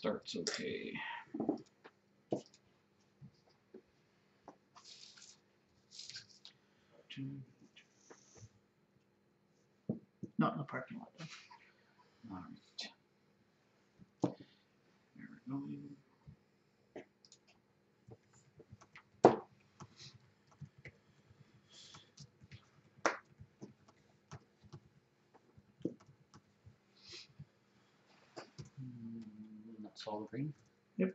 Starts okay. Not in the parking lot, though. All right. There we go. That's all green. Yep.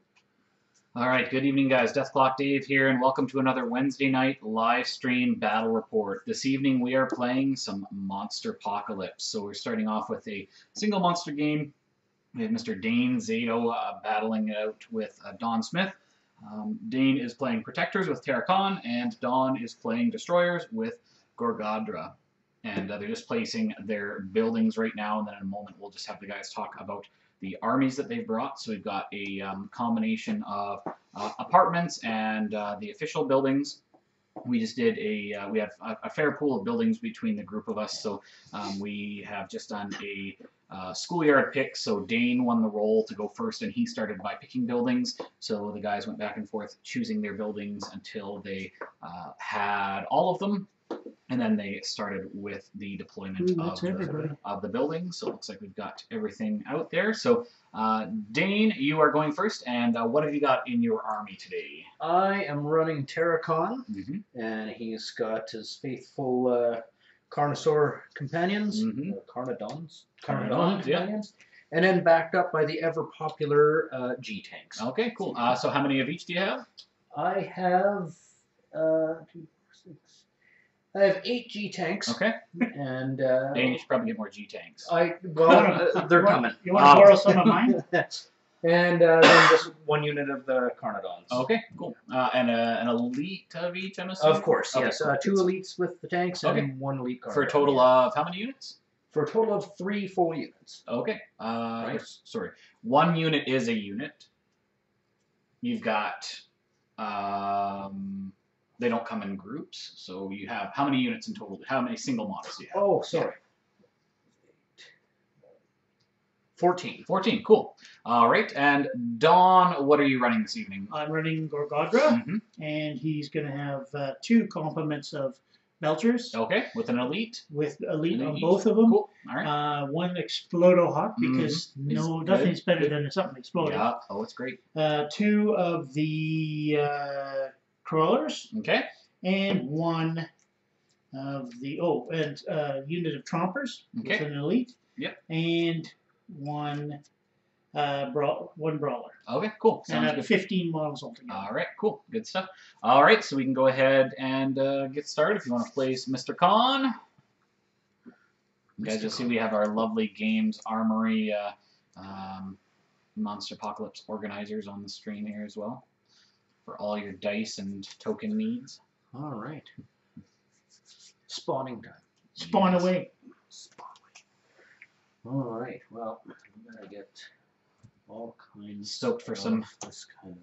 All right, good evening, guys. DeathClock Dave here, and welcome to another Wednesday night live stream battle report. This evening we are playing some Monsterpocalypse. So we're starting off with a single monster game. We have Mr. Dane Zato battling it out with Don Smith. Dane is playing Protectors with Terra, and Don is playing Destroyers with Gorghadra. And they're just placing their buildings right now, and then in a moment we'll just have the guys talk about the armies that they've brought. So we've got a combination of apartments and the official buildings. We just did we have a fair pool of buildings between the group of us. So we have just done a schoolyard pick. So Dane won the role to go first, and he started by picking buildings. So the guys went back and forth choosing their buildings until they had all of them. And then they started with the deployment of the building. So it looks like we've got everything out there. So Dane, you are going first. And what have you got in your army today? I am running Terra, and he's got his faithful Carnosaur companions, Carnodons companions, and then backed up by the ever-popular G-Tanks. Okay, cool. So how many of each do you have? I have 8 G-Tanks. Okay. And Dane, you should probably get more G-Tanks. They're coming. You want to borrow some of mine? And then just 1 unit of the Carnodons. Okay, cool. And an elite of each, I'm assuming? Of course, okay, yes. Cool. 2 elites with the tanks and 1 elite Carnodon. For a total of how many units? For a total of 3 full units. Okay. Right. Sorry. 1 unit is a unit. You've got... they don't come in groups, so you have how many units in total? How many single models do you have? Oh, sorry. 14. 14, cool. All right, and Don, what are you running this evening? I'm running Gorghadra, and he's going to have 2 complements of Belchers. Okay, with an elite? With elite on both of them. Cool, all right. 1 Explodo-Hawk, because nothing's better than something exploding. Yeah, oh, it's great. 2 of the crawlers. Okay. And 1 of the unit of trompers with an elite. Yep. And 1 brawler. Okay, cool. Sounds and good. 15 models altogether. All right, cool, good stuff. All right, so we can go ahead and get started. If you want to place Mr. Khan. You guys, you'll see we have our lovely Games Armory Monsterpocalypse organizers on the stream here as well, for all your dice and token needs. All right. Spawning time. Spawn away. Spawn away. All right. Well, I'm gonna get all kinds. Stoked for some this kind of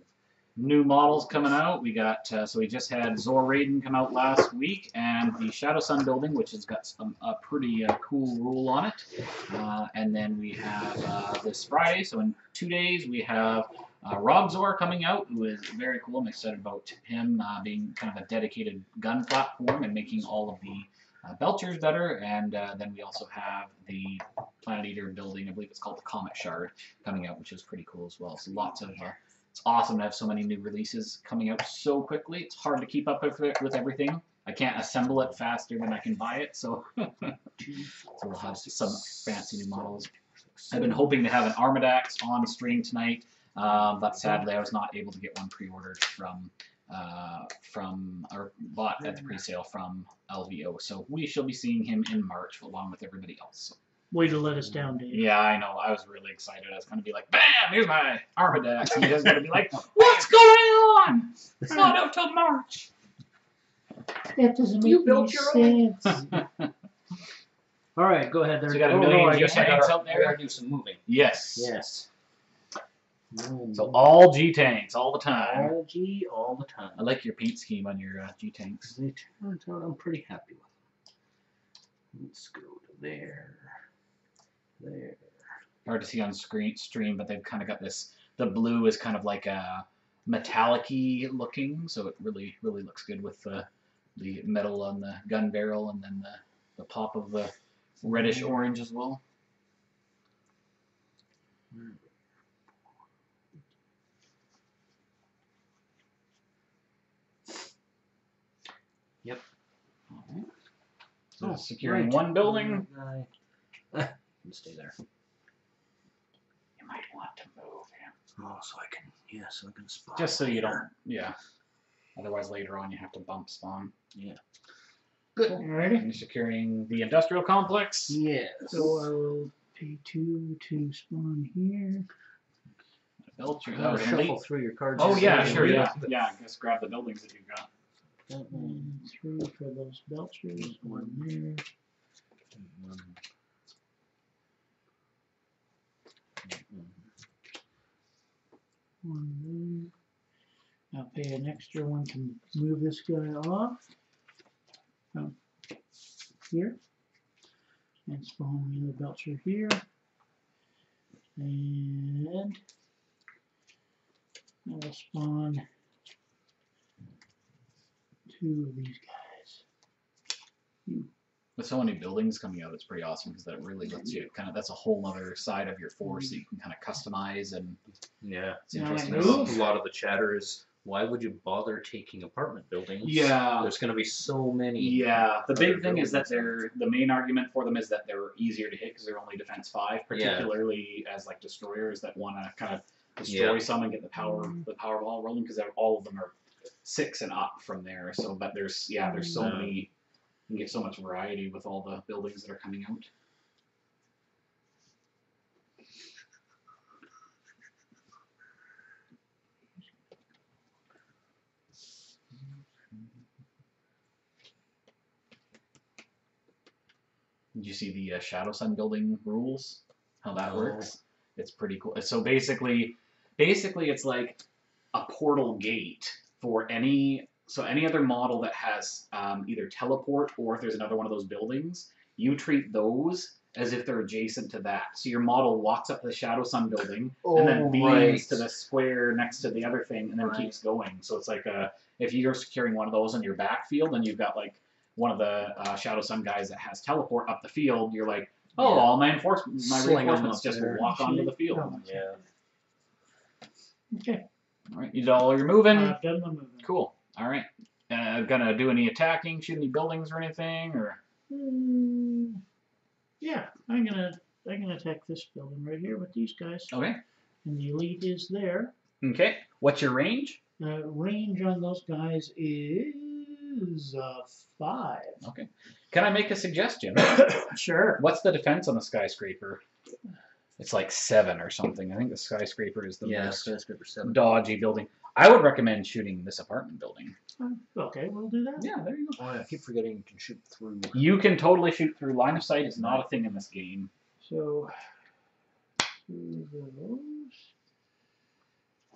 new models coming out. We got so we just had Zor Raiden come out last week, and the Shadow Sun building, which has got a pretty cool rule on it. And then we have this Friday, so in 2 days, we have Rob Zor coming out, who is very cool. I'm excited about him being kind of a dedicated gun platform and making all of the Belchers better. And then we also have the Planet Eater building, I believe it's called the Comet Shard, coming out, which is pretty cool as well. So lots of it's awesome to have so many new releases coming out so quickly. It's hard to keep up with everything. I can't assemble it faster than I can buy it, so, so we'll have some fancy new models. I've been hoping to have an Armadax on stream tonight, but sadly I was not able to get one pre-ordered or bought at the pre-sale from LVO. So we shall be seeing him in March along with everybody else. So. Way to let us down, Dave. Yeah, I know. I was really excited. I was going to be like, bam, here's my Armadax. And you guys are going to be like, what's going on? It's not out till March. That doesn't make any sense. All right, go ahead there. So you got a million G-Tanks out there? I gotta do some moving. Yes. Yes. So all G-Tanks, all the time. All G, all the time. I like your paint scheme on your G-Tanks. They turned out I'm pretty happy with them. Let's go to there. There. Hard to see on stream, but they've kind of got this the blue is kind of like a metallic-y looking, so it really looks good with the metal on the gun barrel and then the pop of the reddish orange as well. Yep. All right. So securing one building. Stay there. You might want to move him. Oh, so I can spawn. Just so you don't, yeah. Otherwise, later on, you have to bump spawn. Yeah. Good. Alrighty. And you're securing the industrial complex. Yes. So I will pay 2 to spawn here. Belcher. Shuffle through your cards. Oh yeah, sure, yeah. Yeah, I guess grab the buildings that you've got. And 3 for those belchers. 1 there. One there. I'll pay an extra 1 to move this guy off from here. And spawn the other belcher here. And I will spawn 2 of these guys. With so many buildings coming out, it's pretty awesome because that really lets you kind of, that's a whole other side of your force that you can kind of customize and yeah. it's interesting. A lot of the chatter is, why would you bother taking apartment buildings? Yeah. There's going to be so many. Yeah. The big thing is that the main argument for them is that they're easier to hit because they're only defense 5, particularly as like destroyers that want to kind of destroy some and get the Powerball rolling because all of them are 6 and up from there. So, but there's so many. You can get so much variety with all the buildings that are coming out. Did you see the Shadow Sun building rules? How that works? It's pretty cool. So basically it's like a portal gate for any other model that has either teleport or if there's another one of those buildings, you treat those as if they're adjacent to that. So your model walks up to the Shadow Sun building and then beams to the square next to the other thing and then keeps going. So it's like if you're securing one of those on your backfield and you've got like one of the Shadow Sun guys that has teleport up the field, you're like, all my reinforcements just walk onto the field. Yeah. Okay. All right, you did all your moving? I've done my moving. Cool. All right. Gonna do any attacking, shoot any buildings or anything, or? Yeah, I'm gonna attack this building right here with these guys. Okay. And the elite is there. Okay. What's your range? Range on those guys is 5. Okay. Can I make a suggestion? Sure. What's the defense on the skyscraper? It's like 7 or something. I think the skyscraper is the most skyscraper 7. dodgy building. I would recommend shooting this apartment building. Okay, we'll do that. Yeah, there you go. Oh, I keep forgetting you can shoot through. You can totally shoot through. Line of sight is not a thing in this game. So, 2 of those.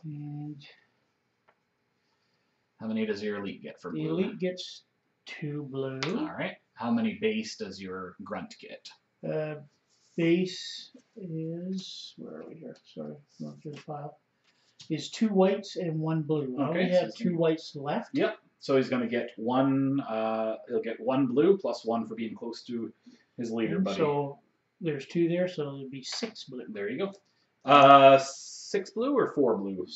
And how many does your elite get for blue? the elite gets 2 blue. All right. How many base does your grunt get? Base is, where are we here? Sorry, going through the file. Is 2 whites and 1 blue. I only have 2 whites left. Yep. So he's going to get 1. He'll get 1 blue plus 1 for being close to his leader buddy. So there's 2 there, so it'll be 6 blue. There you go. 6 blue or 4 blue?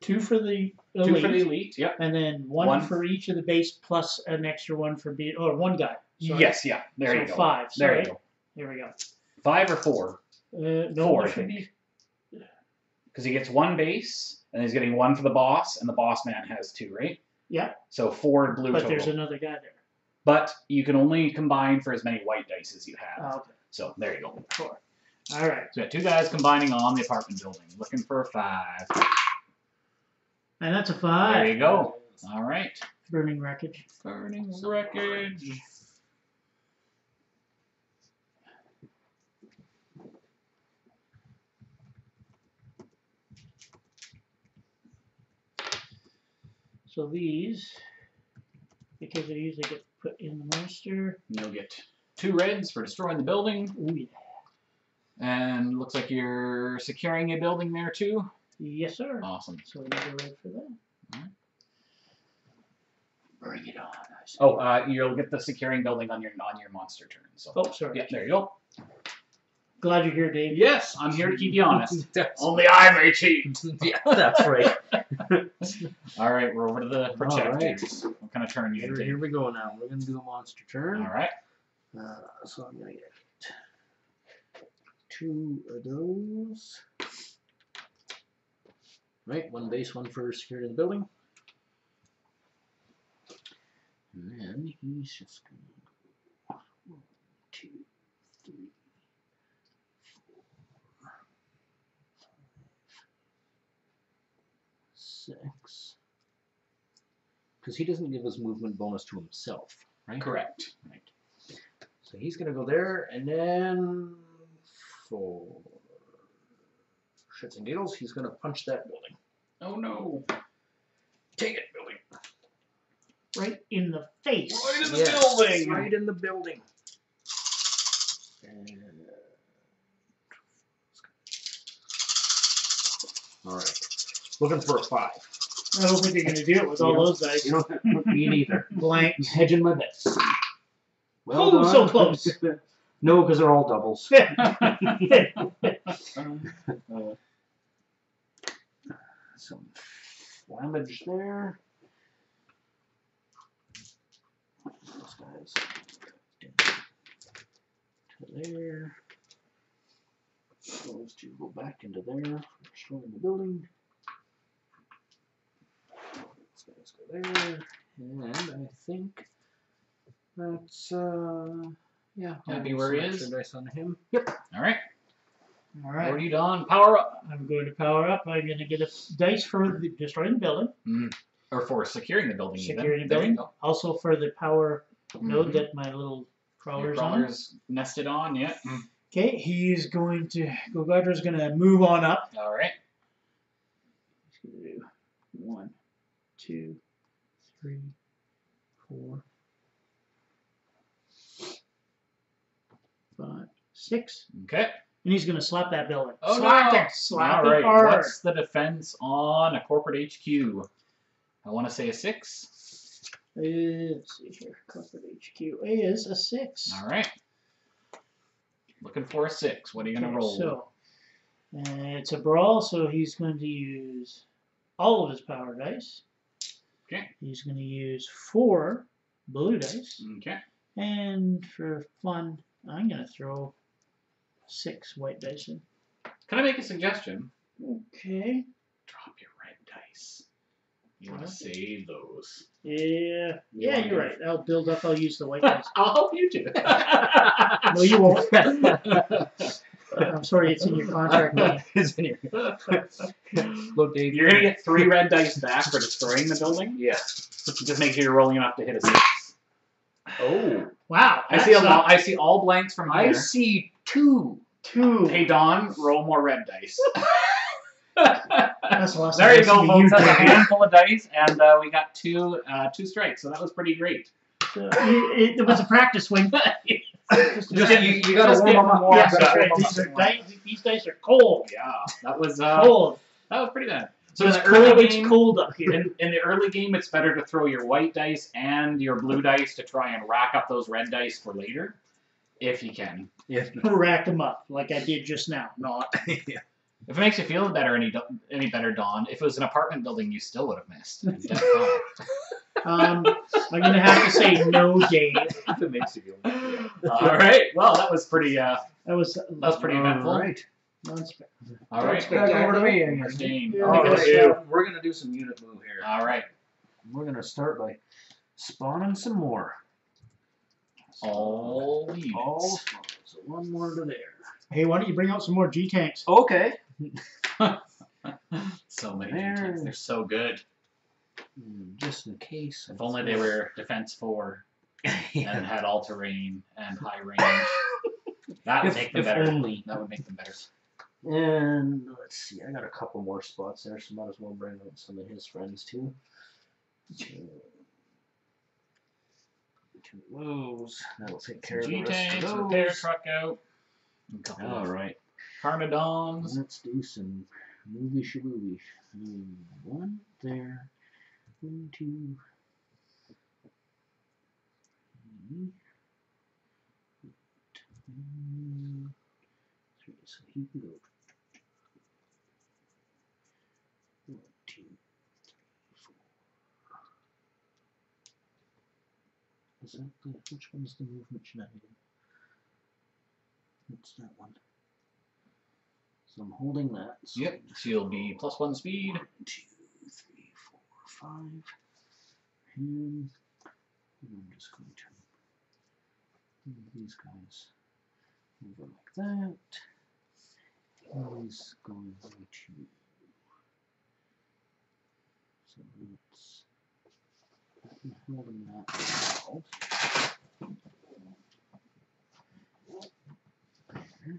2 for the elite. 2 for the elite. Yep. And then 1 for each of the base plus an extra 1 for being, or 1 guy. Sorry. Yes. Yeah. There you go. 5. There Sorry. you go. Here we go. 5 or 4? No, 4, I should think. be. Because he gets 1 base, and he's getting 1 for the boss, and the boss man has 2, right? Yeah. So 4 blue But total. there's another guy there. But you can only combine for as many white dice as you have. Okay. So there you go. 4. All right. So we got 2 guys combining on the apartment building, looking for a 5. And that's a 5. There you go. All right. Burning wreckage. Burning wreckage. So these, because they usually get put in the monster. You'll get 2 reds for destroying the building. Ooh, yeah. And looks like you're securing a building there too. Yes, sir. Awesome. So we need to wait for that. Alright. Bring it on. Oh, you'll get the securing building on your monster turn. So. Oh, sorry. Yeah, there you go. Glad you're here, Dave. Yes, I'm here to keep you honest. Only I may cheat. Yeah, that's right. All right, we're over to the projectors. Right. What kind of turn you gonna take? Here we go now. We're going to do a monster turn. All right. So I'm going to get 2 of those. Right, 1 base, 1 for security in the building. And then he's just going to 1, 2, 3, 4, 5, 6. Because he doesn't give us movement bonus to himself, right? Correct. Right. So he's going to go there, and then for shits and giggles, he's going to punch that building. Oh no! Take it, building. Right in the face. Right in the building. Right in the building. All right. Looking for a 5. I don't think you're going to do it with all those dice. You don't. Me neither. Blank. I'm hedging my bets. Well done. So close. No, because they're all doubles. Some damage there. Those guys to there. Those 2 go back into there, destroying the building. Those guys go there, and I think that's yeah. That'd be where he is. Dice on him. Yep. All right. All right. What are you done? Power up. I'm going to power up. I'm going to get a dice for the destroying the building. Or for securing the building. Securing the building. Also for the power node that my little crawler's nested on. Yeah. Okay, he's going to. Gorghadra's going to move on up. All right. He's going to do 1, 2, 3, 4, 5, 6. Okay. And he's going to slap that building. Oh, slap no. it. Slap All it right. hard. What's the defense on a corporate HQ? I want to say a 6. Let's see here. Corporate HQ is a 6. All right. Looking for a 6. What are you going to roll? So, it's a brawl, so he's going to use all of his power dice. Okay. He's going to use 4 blue dice. Okay. And for fun, I'm going to throw 6 white dice in. Can I make a suggestion? Okay. Drop your red dice. You want to save those. Yeah. Yeah, you're right. I'll build up. I'll use the white dice. I'll help you too. No, you won't. I'm sorry, it's in your contract. It's in your. Look, Dave. You're going to get 3 red dice back for destroying the building. Yeah. Just make sure you're rolling enough to hit a 6. Oh. Wow. I see all blanks from here. I see 2. Hey, Don, roll more red dice. That's the last There you go, folks. That's a handful. handful of dice, and we got 2 strikes, so that was pretty great. It was a practice swing. You got to warm them up. Yeah, that's right. These dice are cold. Yeah, that was Cold. That was pretty good. So in it's the cold, early it's game, cold up here. in the early game, it's better to throw your white dice and your blue dice to try and rack up those red dice for later, if you can. Yeah. Rack them up like I did just now. Not. Yeah. If it makes you feel better, any better, Don, if it was an apartment building, you still would have missed. I'm going to have to say no, Dave. If it makes you feel better. All right. Well, that was pretty. That was pretty eventful. All right. All right. Back over to me again. Christine. Yeah, All I guess right. so. We're going to do some unit move here. All right. We're going to start by spawning some more. All units. All spawns. So 1 more to there. Hey, why don't you bring out some more G-Tanks? Okay. So many There. tanks. They're so good. Just in case. If only they were defense 4 and had all terrain and high range. That would make them better. Only. That would make them better. And let's see, I got a couple more spots there, so might as well bring out some of his friends too. 2 of those. That'll take care of the rest of G-tanks, those. repair truck out. All right. Carnodons. Let's do some movie shabooby. 1 there. 1, 2, 3. 3. So he can go. 1, 2, 3, 4. Is that the, which one's the movement shenanigan? It's that one. So I'm holding that. So Yep. So you'll be +1 speed. 1, 2, 3, 4, 5. And I'm just going to move these guys over like that. He's going to. So let's hold him that out. There.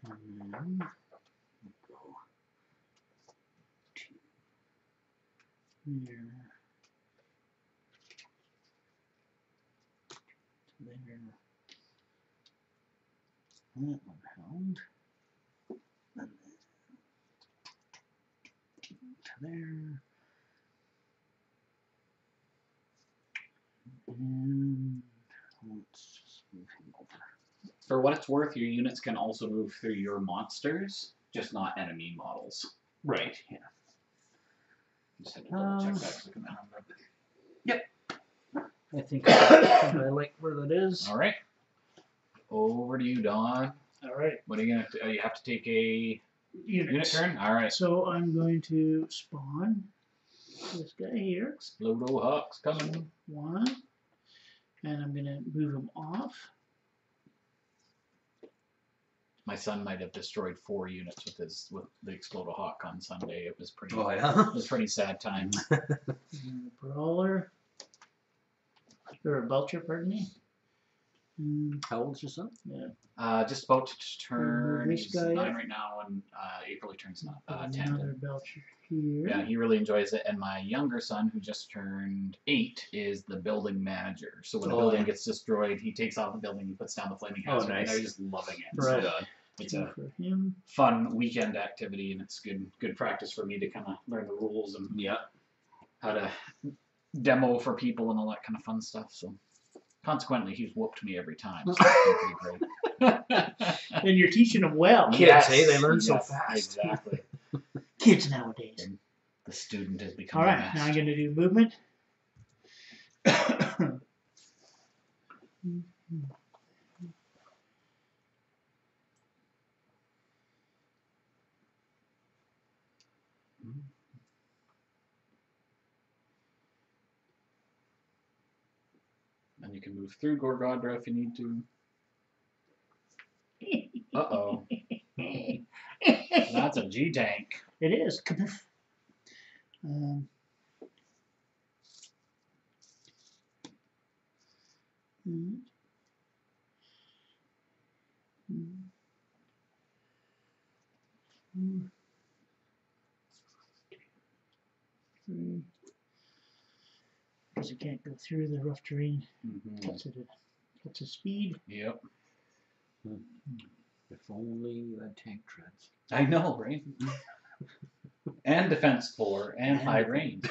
And then we go to there. There. That one held. And then to there. And let's just move him over. For what it's worth, your units can also move through your monsters, just not enemy models. Right, yeah. Just had to double check that for the command number. Yep. I think I like where that is. All right. Over to you, Don. All right. What are you gonna? You have to take a unit turn. All right. So I'm going to spawn this guy here. Explodo Hawk's coming. 1. And I'm going to move him off. My son might have destroyed 4 units with the Explodo Hawk on Sunday. It was pretty. Oh yeah. It was a pretty sad time. And a brawler. Or a belcher, pardon me. How old's your son? Yeah. Just about to turn. This He's guy 9 up. right now, and April he turns 10. Another belcher here. Yeah, he really enjoys it. And my younger son, who just turned 8, is the building manager. So when a building gets destroyed, he takes off the building, he puts down the flaming hazard, and they're just loving it. Right. So it's a For him. fun weekend activity, and it's good practice for me to kind of learn the rules and how to demo for people and all that kind of fun stuff. So consequently, he's whooped me every time. So it's been pretty great. And you're teaching them well. Kids, hey, they learn so fast. Exactly. Kids nowadays. And the student has become All the right, master. now I'm going to do movement. And you can move through Gorghadra if you need to. Uh-oh. That's a G-tank. It is. Kaboof. Because it can't go through the rough terrain. Cuts its speed. Yep. If only that tank treads. I know, right? And defense 4 and high range.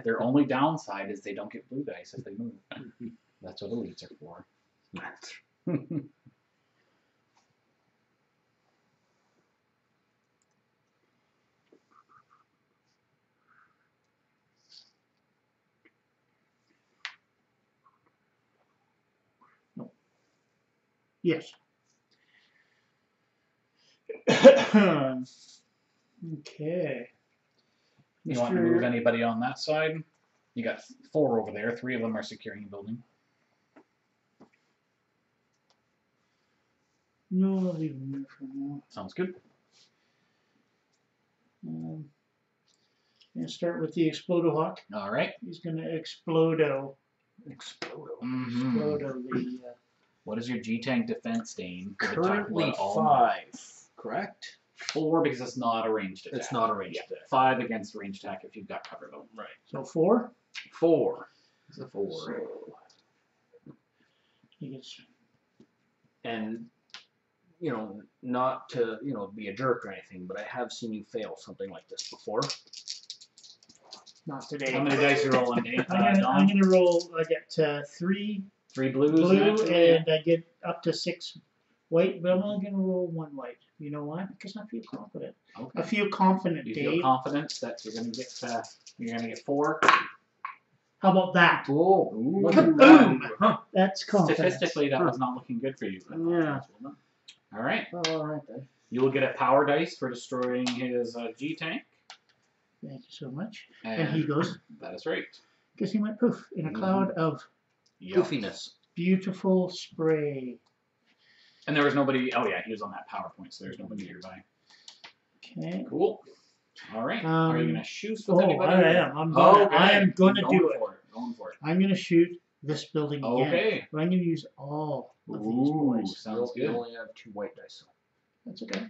Their only downside is they don't get blue dice as they move. That's what elites are for. No. Yes. Okay. You want to move anybody on that side? You got 4 over there. 3 of them are securing the building. No, I'll leave him there for now. Sounds good. I'm going to start with the Explodo Hawk. All right. He's going to Explodo. Mm-hmm. Explodo the... What is your G-tank defense, Dane? Currently 5, correct? 4 because it's not a ranged attack. It's not a ranged attack. 5 against ranged attack if you've got cover though. Right. So 4? 4. It's a 4. So he gets... And you know, not to, you know, be a jerk or anything, but I have seen you fail something like this before. Not today. How many dice you rolling, Dave? I'm gonna roll. I get 3 3 blues. blue, and I get up to 6 white, but I'm only gonna roll 1 white. You know why? Because I feel confident. Okay. I feel confident, You Dave. feel confident that you're gonna get 4. How about that? Oh, Ooh. Boom! That's confidence. Statistically, that was not looking good for you. Yeah. All right. all right then. You will get a power dice for destroying his G tank. Thank you so much. And he goes, That is right. because he went poof in a cloud of Yep. Goofiness. beautiful spray. And there was nobody. Oh yeah, he was on that PowerPoint, so there's nobody nearby. Okay. Cool. All right. Are you gonna shoot with Oh, anybody? I am. I am gonna do it. Going for it. I'm gonna shoot this building again. Okay. But I'm gonna use all of these Ooh, boys. sounds You good. only have 2 white dice. That's okay.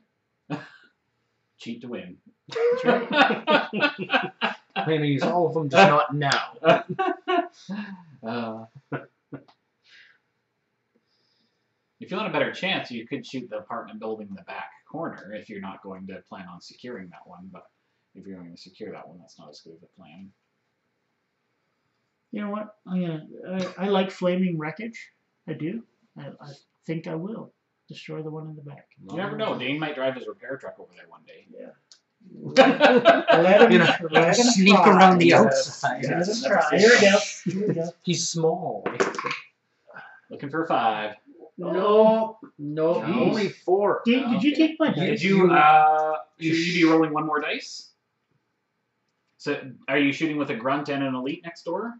Cheat to win. That's right. I'm going to use all of them, just not now. If you want a better chance, you could shoot the apartment building in the back corner if you're not going to plan on securing that one. But if you're going to secure that one, that's not as good of a plan. You know what? I like flaming wreckage. I do. I think I will destroy the one in the back. You never know. Dane might drive his repair truck over there one day. Yeah. Let him, You know, let him sneak try. around the Yes. outside. Let him try. Here we go. Here we go. He's small. Looking for a 5. No, Jeez. only 4. Dave, did you take my Did dice? you? Should you be rolling 1 more dice? So, are you shooting with a grunt and an elite next door?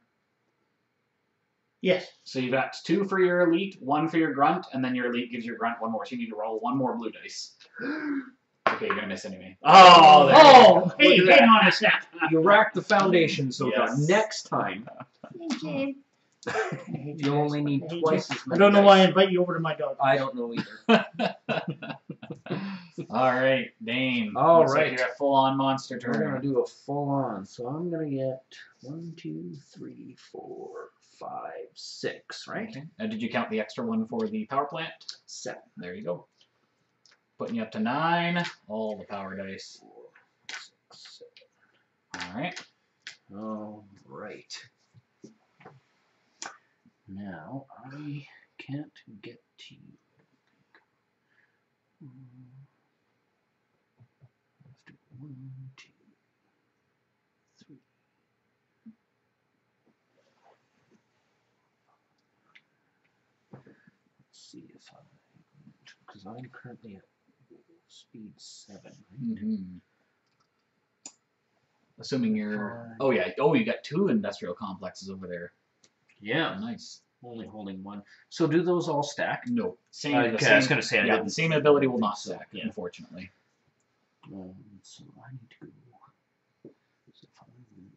Yes. So you've got 2 for your elite, 1 for your grunt, and then your elite gives your grunt 1 more. So you need to roll 1 more blue dice. Okay, you're gonna miss anyway. Oh, there you go. Hey, Look at hang on a sec. You racked the foundation, so Yes. that next time you only need twice as I many. don't know dice. why I invite you over to my dog. I don't know either. All right, Dane. All Looks like right. you're a full-on monster We're gonna turn. do a full on. So I'm gonna get 1, 2, 3, 4, 5, 6. Right? Okay. Did you count the extra 1 for the power plant? 7. There you go. Putting you up to 9. All the power dice. 4, 6, 7. All right. All right. Now I can't get to you. Let's do 1, 2, 3. Let's see if because I'm currently at speed 7. Right? Mm-hmm. Assuming you're. Oh yeah. Oh, you got 2 industrial complexes over there. Yeah. Nice. Only holding 1. So do those all stack? No. Same. Okay, the I was same, gonna say, I yeah, didn't the same think ability will so. not stack, Yeah. unfortunately. So I need to go. So if I went,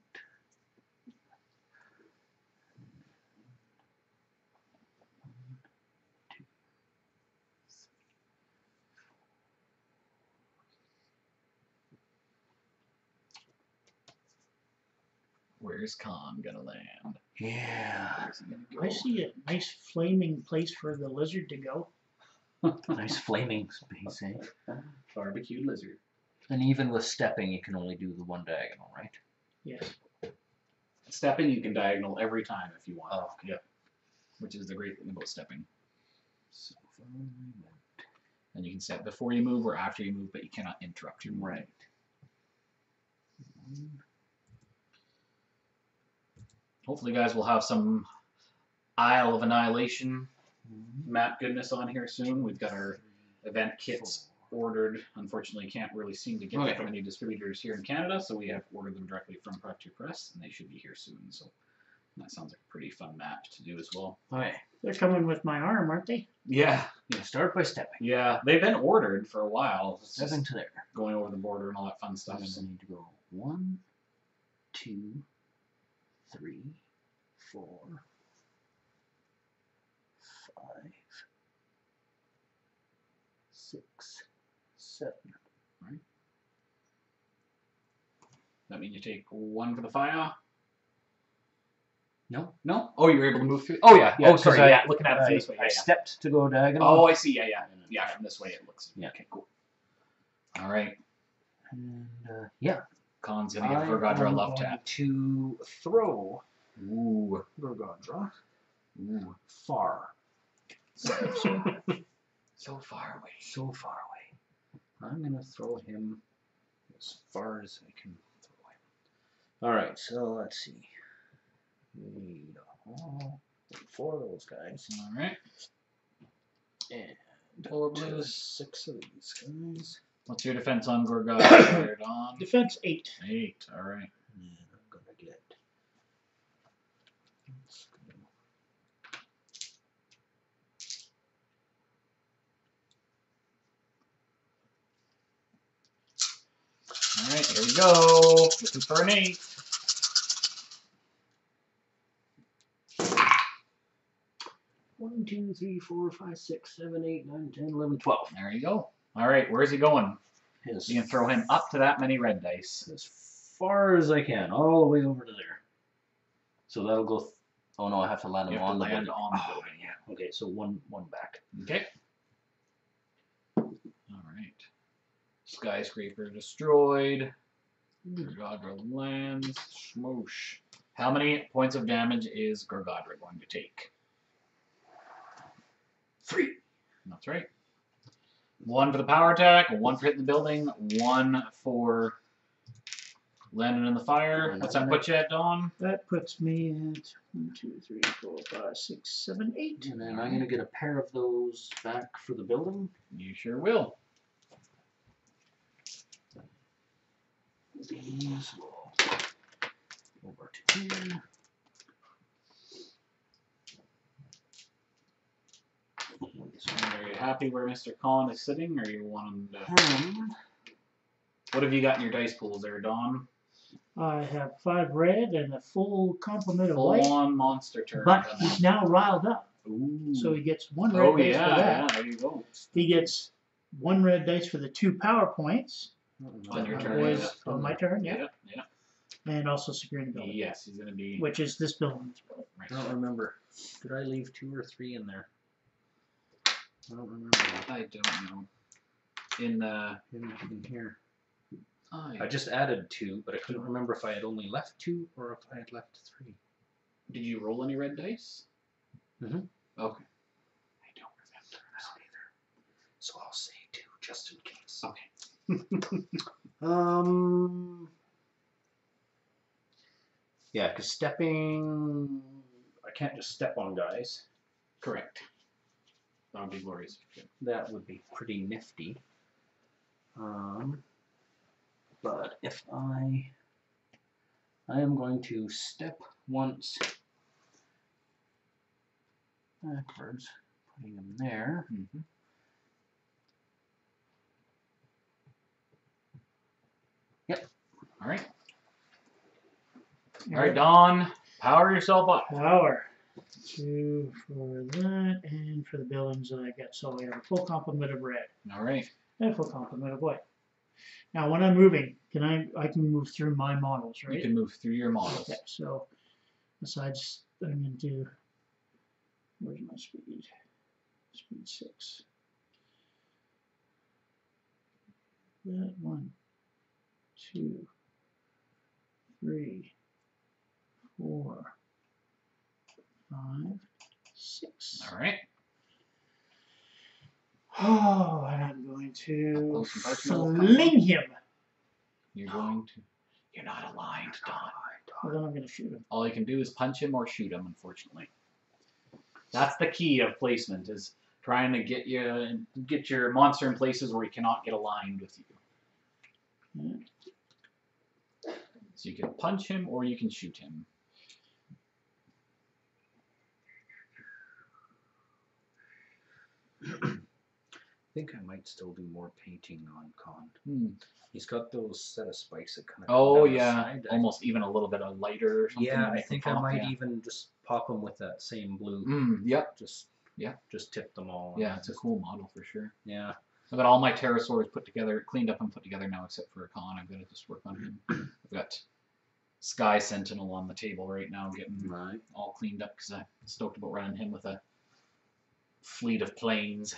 Where's Khan gonna land? yeah, Where's he gonna go? I see a nice flaming place for the lizard to go. nice flaming space, eh? Barbecued lizard. And even with stepping, you can only do the 1 diagonal, right? Yes. Stepping, you can diagonal every time if you want. Oh, okay. Yep. Which is the great thing about stepping. So if I went, And you can step before you move or after you move, but you cannot interrupt your movement. right. 1, Hopefully, guys, will have some Isle of Annihilation map goodness on here soon. We've got our event kits ordered. Unfortunately, can't really seem to get them from any distributors here in Canada, so we have ordered them directly from Project Press, and they should be here soon. So that sounds like a pretty fun map to do as well. Okay. They're coming with my arm, aren't they? Yeah, You start by stepping. yeah, they've been ordered for a while. It's just 7 to there. going over the border and all that fun stuff. So I need to go 1, 2, 3, 4, 5, 6, 7. That means you take 1 for the fire. No. No? Oh, you were able to move through? Oh, yeah. Yeah, Oh, sorry. because Yeah, looking at it from this way. I Yeah, stepped to go diagonal. Oh, I see. Yeah. Yeah, from this way it looks. Yeah. Okay, cool. All right. And, yeah. Khan's going to give Gorghadra a love tap. To throw Ooh. Gorghadra Ooh. far. So far away. So far away. I'm going to throw him as far as I can throw him. Alright, so let's see. We need all 4 of those guys. All right. And 4 blues. 6 of these guys. What's your defense on Gorghadra there, Don? Defense 8. 8. All right. And I'm going to get... Let's go. All right, here we go. Looking for an 8. One, 2, 3, 4, 5, 6, 7, 8, 9, 10, 11, 12. There you go. All right, where's he going? As, You can throw him up to that many red dice. as far as I can, all the way over to there. So that'll go. Oh no, I have to land You him have to on the land building. on the Oh, building. yeah. Okay, so one back. Okay. All right. Skyscraper destroyed. Gorghadra lands. Smoosh. How many points of damage is Gorghadra going to take? 3. That's right. 1 for the power attack, 1 for hitting the building, 1 for landing in the fire. What's that put you at, Dawn? That puts me at 1, 2, 3, 4, 5, 6, 7, 8. And then I'm going to get a pair of those back for the building. You sure will. These will over to here. So are you happy where Mr. Khan is sitting, or you want him to... What have you got in your dice pools there, Dawn? I have 5 red and a full complement of white. Full-on monster turn. But he's now riled up. Ooh. So he gets 1 red dice for that. Yeah, there you go. He gets 1 red dice for the 2 power points. On your My turn. boys- Yeah. on my turn, yeah. Yeah. And also securing the building. Yes, he's going to be... Which is this building. I don't remember. Did I leave 2 or 3 in there? I don't remember that. I don't know. In here. I just added 2, but I couldn't remember if I had only left 2 or if I had left 3. Did you roll any red dice? Mm-hmm. Okay. I don't remember. I don't either. So I'll say 2 just in case. Okay. Yeah, because stepping, I can't just step on guys. Correct. That would be glorious. That would be pretty nifty. But if I am going to step once backwards, putting him there. Mm-hmm. Yep. All right. All right, Dawn, power yourself up. Power. 2 for that, and for the buildings that I got. So we have a full complement of red. All right. And a full complement of white. Now when I'm moving, I can move through my models, right? You can move through your models. Okay, so besides I'm gonna do, where's my speed? Speed 6. That 1, 2, 3, 4, 5, 6. All right. Oh, and I'm going to Close and personal. fling him. You're going to... You're not aligned, Dawn. Well, then I'm going to shoot him. All you can do is punch him or shoot him, unfortunately. That's the key of placement, is trying to get your monster in places where he cannot get aligned with you. Yeah. So you can punch him or you can shoot him. I think I might still do more painting on Khan. Hmm. He's got those set of spikes that kind of. Oh yeah, almost even a little bit of lighter or something. Yeah, to I make think them I pop, might yeah. even just pop them with that same blue. Yep. Just tip them all. Yeah, it's a cool model for sure. Yeah. I've got all my pterosaurs put together, cleaned up and put together now, except for a Khan. I'm gonna just work on him. I've got Sky Sentinel on the table right now, getting Right. all cleaned up because I'm stoked about running him with a fleet of planes.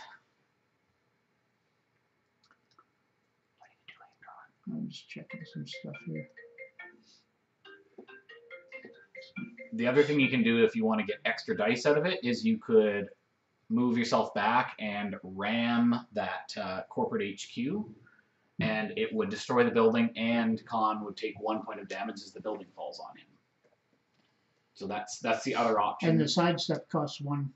I'm just checking some stuff here. The other thing you can do if you want to get extra dice out of it is you could move yourself back and ram that corporate HQ, and it would destroy the building, and Khan would take 1 point of damage as the building falls on him. So that's the other option. And the sidestep costs one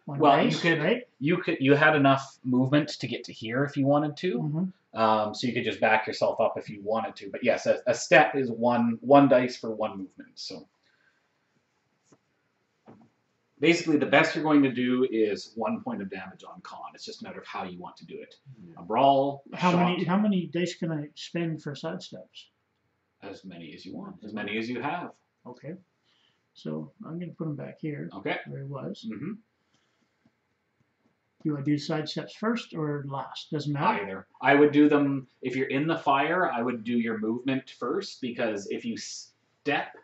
well, dice, you could, right? You had enough movement to get to here if you wanted to. Mm-hmm. So you could just back yourself up if you wanted to. But yes, a step is one dice for one movement. So basically, the best you're going to do is 1 point of damage on Khan. It's just a matter of how you want to do it. A brawl, a How shot, many dice can I spend for sidesteps? as many as you want, as many as you have. Okay. So I'm going to put him back here Okay. where he was. Mm-hmm. Do I do sidesteps first or last? Doesn't matter. Either. I would do them, if you're in the fire, I would do your movement first, because if you step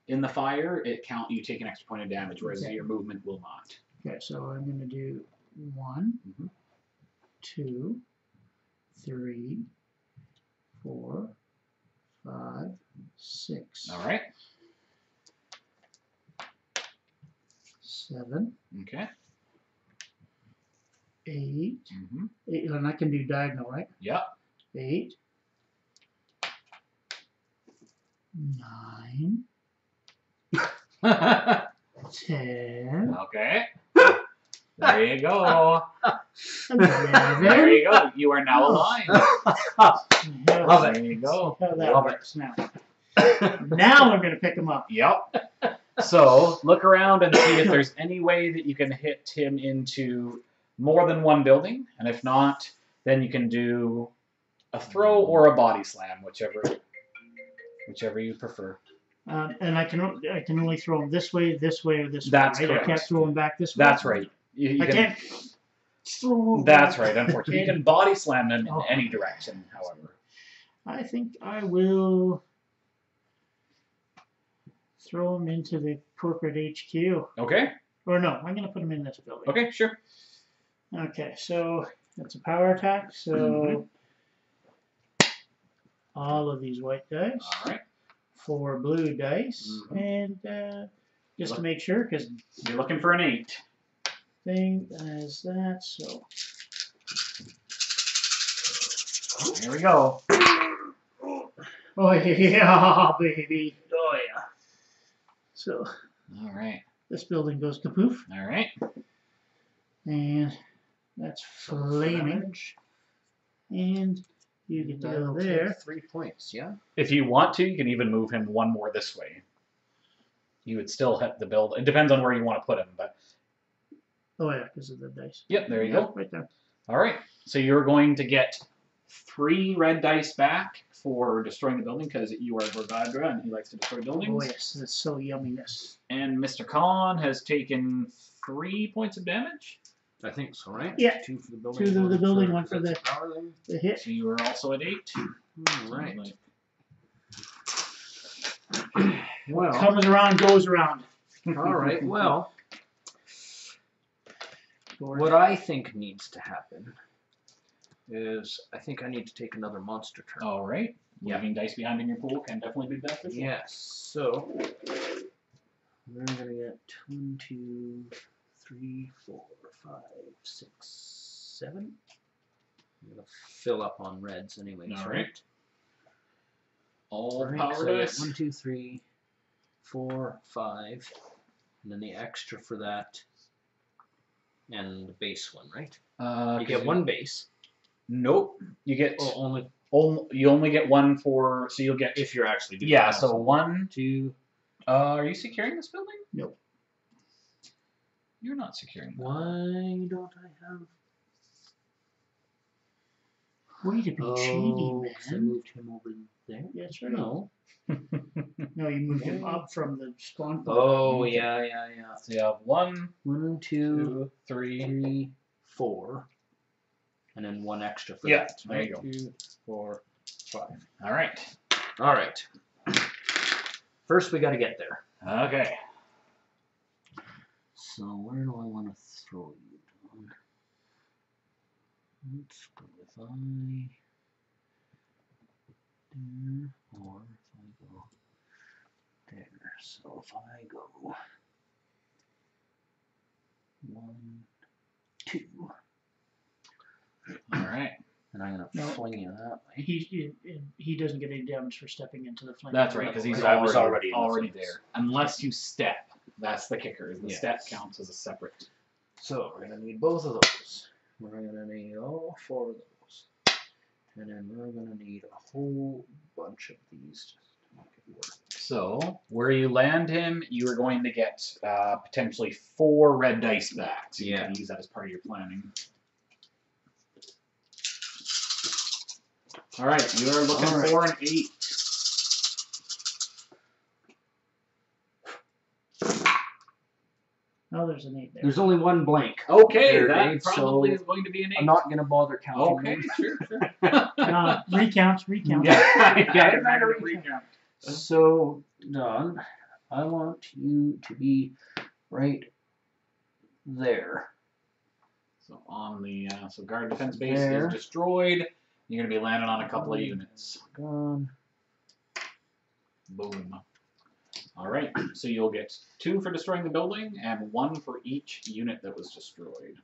in the fire, you take an extra point of damage, whereas Okay. your movement will not. Okay, so I'm going to do 1, Mm-hmm. 2, 3, 4, 5, 6. All right. 7, Okay. 8, Mm-hmm. 8, and I can do diagonal, right? Yep. 8, 9, 10, Okay. There you go. 11. There you go. You are now aligned. Love it. There you go. How that Love works now. Now I'm going to pick him up. Yep. So look around and see if there's any way that you can hit him into more than one building, and if not, then you can do a throw or a body slam, whichever you prefer. And I can only throw him this way, or this That's way. Right? correct. I can't throw him back this way. That's right. You I can, can't throw him. That's right. Unfortunately, you can body slam them in Oh. any direction. However, I think I will throw him into the corporate HQ. okay. Or no, I'm going to put him in this building. Okay. Sure. Okay, so that's a power attack. So Mhm. all of these white dice, All right. 4 blue dice, Mhm. and just to make sure, because You're looking for an 8. thing as that. So Here we go. oh yeah, baby, oh yeah. So All right. this building goes kapoof, All right. and that's flaming, and you get to go there. 3 points, yeah? If you want to, you can even move him one more this way. You would still hit the build. It depends on where you want to put him, but Oh yeah, because of the dice. yep, there you Yeah, go. right there. All right. So you're going to get 3 red dice back for destroying the building because you are Gorghadra and he likes to destroy buildings. Oh yes, that's so yumminess. And Mr. Khan has taken 3 points of damage. I think so, right? Yeah. 2 for the building. 2 for the building, 1 for that's the power thing. hit. So you are also at 8. Right. Like- Well, Comes around, goes around. all right. Well, Or- what I think needs to happen is I think I need to take another monster turn. All right. Yeah. Leaving dice behind in your pool can definitely be beneficial. Yes. So we're gonna get 1, 2, 3, 4, 5, 6, 7. I'm gonna fill up on reds anyways, All right? right. All Right, power so I got dice. 1, 2, 3, 4, 5, and then the extra for that, and the base one, right? You get 1 base. Nope. You get Oh, you only get 1 for, so you'll get, if you're actually doing yeah, it. so 1, 2. are you securing this building? Nope. You're not securing that. Why don't I have? Way to be cheaty, 'Cause I man. moved him over there. Yeah, that's right. No. No, you moved him up from the spawn point. Oh yeah, yeah, yeah. So you have 1, 1, 2, 2, 3. 3, 4, and then 1 extra for Yeah, that. there you go. 2, 4, 5. All right. All right. first we got to get there. Okay. So where do I want to throw you down? Let's go with there, or if I go there. So if I go 1, 2, All right. and I'm gonna fling you that way. He doesn't get any damage for stepping into the flame. That's right, because he's I was already already there. Unless you step. That's the kicker. The Yes. step counts as a separate. So we're gonna need both of those. We're gonna need all 4 of those, and then we're gonna need a whole bunch of these just to make it work. So, where you land him, you are going to get potentially 4 red dice back. So you can use that as part of your planning. All right, you are looking for an 8. Oh, there's an 8 there. There's only 1 blank. Okay, there, that Dave, probably so is going to be an 8. I'm not gonna bother counting. Okay, them. sure. Recounts. Yeah, recount. So, Don, I want you to be right there. So on the so guard defense base There. is destroyed. You're gonna be landing on a couple of units. Gone. Boom. All right, so you'll get 2 for destroying the building and 1 for each unit that was destroyed.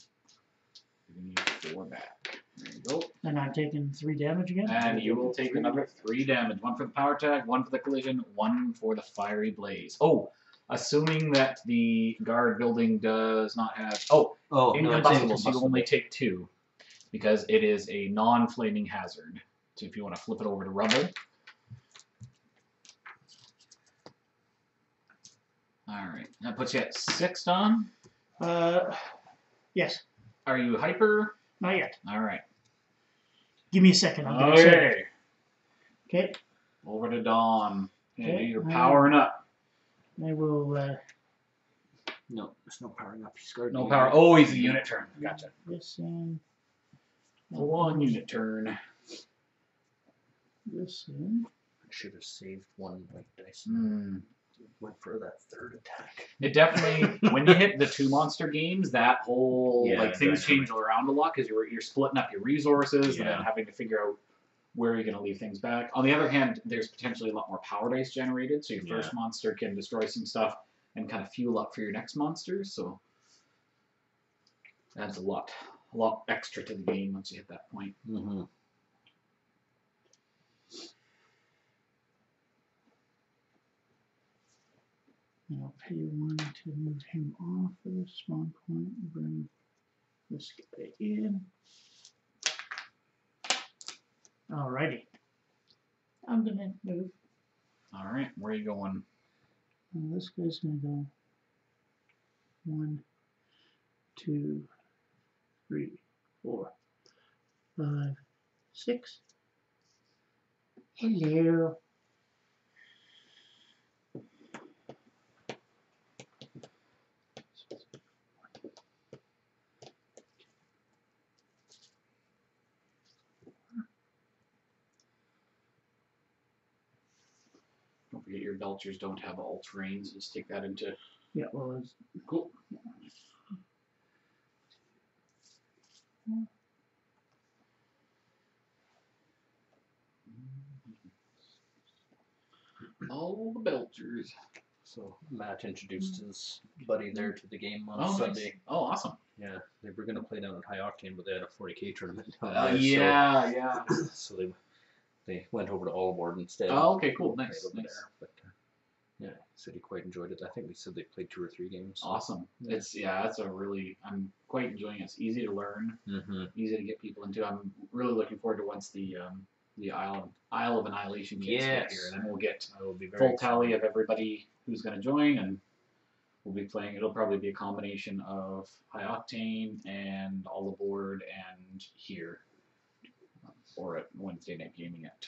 You need 4 back. There you go. And I'm taking 3 damage again. And you will take another 3 damage. 1 for the power tag, 1 for the collision, 1 for the fiery blaze. Oh, assuming that the guard building does not have. Oh, incombustible. So you only take 2 because it is a non-flaming hazard. So if you want to flip it over to rubble. All right, that puts you at 6, Don. Yes. Are you hyper? Not yet. All right. Give me a second. I'm gonna say. Okay. Over to Dawn. Okay, Okay, you're powering up. I will. No, there's no powering up. He's got No power. Oh, he's a unit turn. Gotcha. This in. Full on unit turn. This in. I should have saved 1 white dice. Went for that 3rd attack. It definitely, when you hit the 2 monster games, that whole things change around a lot because you're splitting up your resources and then having to figure out where you're going to leave things back. On the other hand, there's potentially a lot more power dice generated, so your first monster can destroy some stuff and kind of fuel up for your next monster. So that's a lot extra to the game once you hit that point. Mm-hmm. And I'll pay 1 to move him off of the spawn point and bring this guy in. Alrighty. I'm gonna move. All right, where are you going? This guy's gonna go 1, 2, 3, 4, 5, 6. Hello. Don't forget your belchers don't have all terrains. Just take that into. Yeah, well, it's Cool. All the belchers. So Matt introduced his buddy there to the game on Sunday. Nice. Oh, awesome. Yeah, they were going to play down at High Octane, but they had a 40k tournament. Yeah. So they went over to Warmahordes instead. Oh, okay, cool. Played Nice. over there. But yeah, he said he quite enjoyed it. I think they said they played 2 or 3 games. Awesome. That's a really. I'm quite enjoying it. It's easy to learn. Mm-hmm. Easy to get people into. I'm really looking forward to once the Isle of Annihilation games get here, and then we'll get full tally of everybody who's going to join, and we'll be playing. It'll probably be a combination of High Octane and All Aboard and here, or at Wednesday night gaming at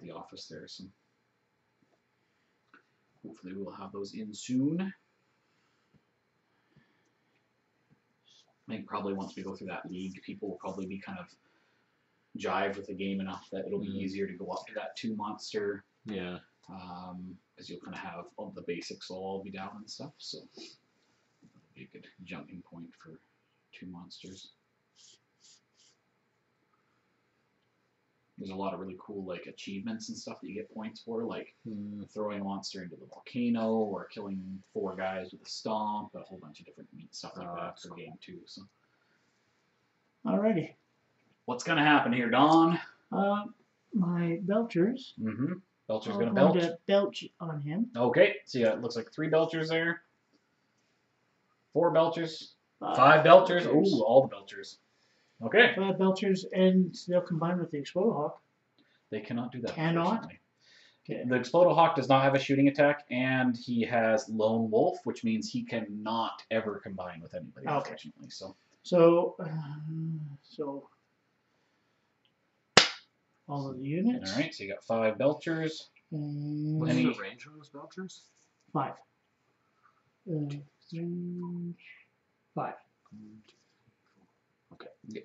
the office there. So hopefully we'll have those in soon. I think probably once we go through that league, people will probably be kind of jived with the game enough that it'll be easier to go up to that 2 monster. Yeah. because you'll kind of have all the basics will all be down and stuff. So that'll be a good jumping point for 2 monsters. There's a lot of really cool like achievements and stuff that you get points for, like throwing a monster into the volcano or killing 4 guys with a stomp, a whole bunch of different neat stuff like that for game 2. So, Alrighty. what's gonna happen here, Don? My Belchers. Belcher's I'm gonna going belch. to belch on him. Okay, so yeah, it looks like 3 Belchers there. 4 Belchers. 5 Belchers. Ooh, all the Belchers. Okay. 5 Belchers, and they'll combine with the Explodohawk. They cannot do that. Cannot? Okay. The Explodohawk does not have a shooting attack, and he has Lone Wolf, which means he cannot ever combine with anybody, unfortunately. So all of the units. All right, so you got 5 Belchers. And What's the range on those Belchers? 5. 3, 5. Okay. Yeah.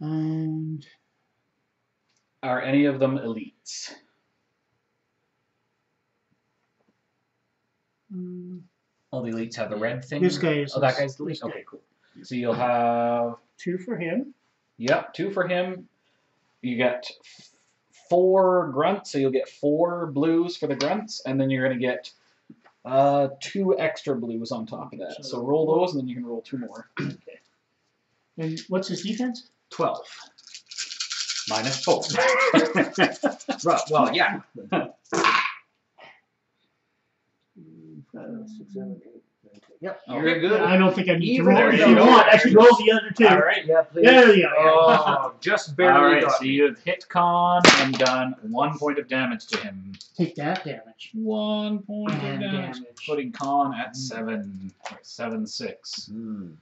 And Are any of them elites? All the elites have the red thing? This guy is. Oh, that guy's the elite? Okay, cool. So you'll have... 2 for him. Yep, 2 for him. You get 4 grunts, so you'll get 4 blues for the grunts, and then you're going to get 2 extra blues on top of that. So roll those, and then you can roll 2 more. Okay. And what's his defense? 12. Minus 4. Right, well, yeah. 5, 6, 7, 8, 9, 10. Yep, Okay. you're good. I don't think I need to Even roll. there If you you go. want, I should roll the other 2. All right. Yeah, please. There you go. Oh, just barely All right, got so me. you've hit Con and done 1 point of damage to him. Take that damage. 1 point of And damage. damage. Putting Con at 7. 7-6.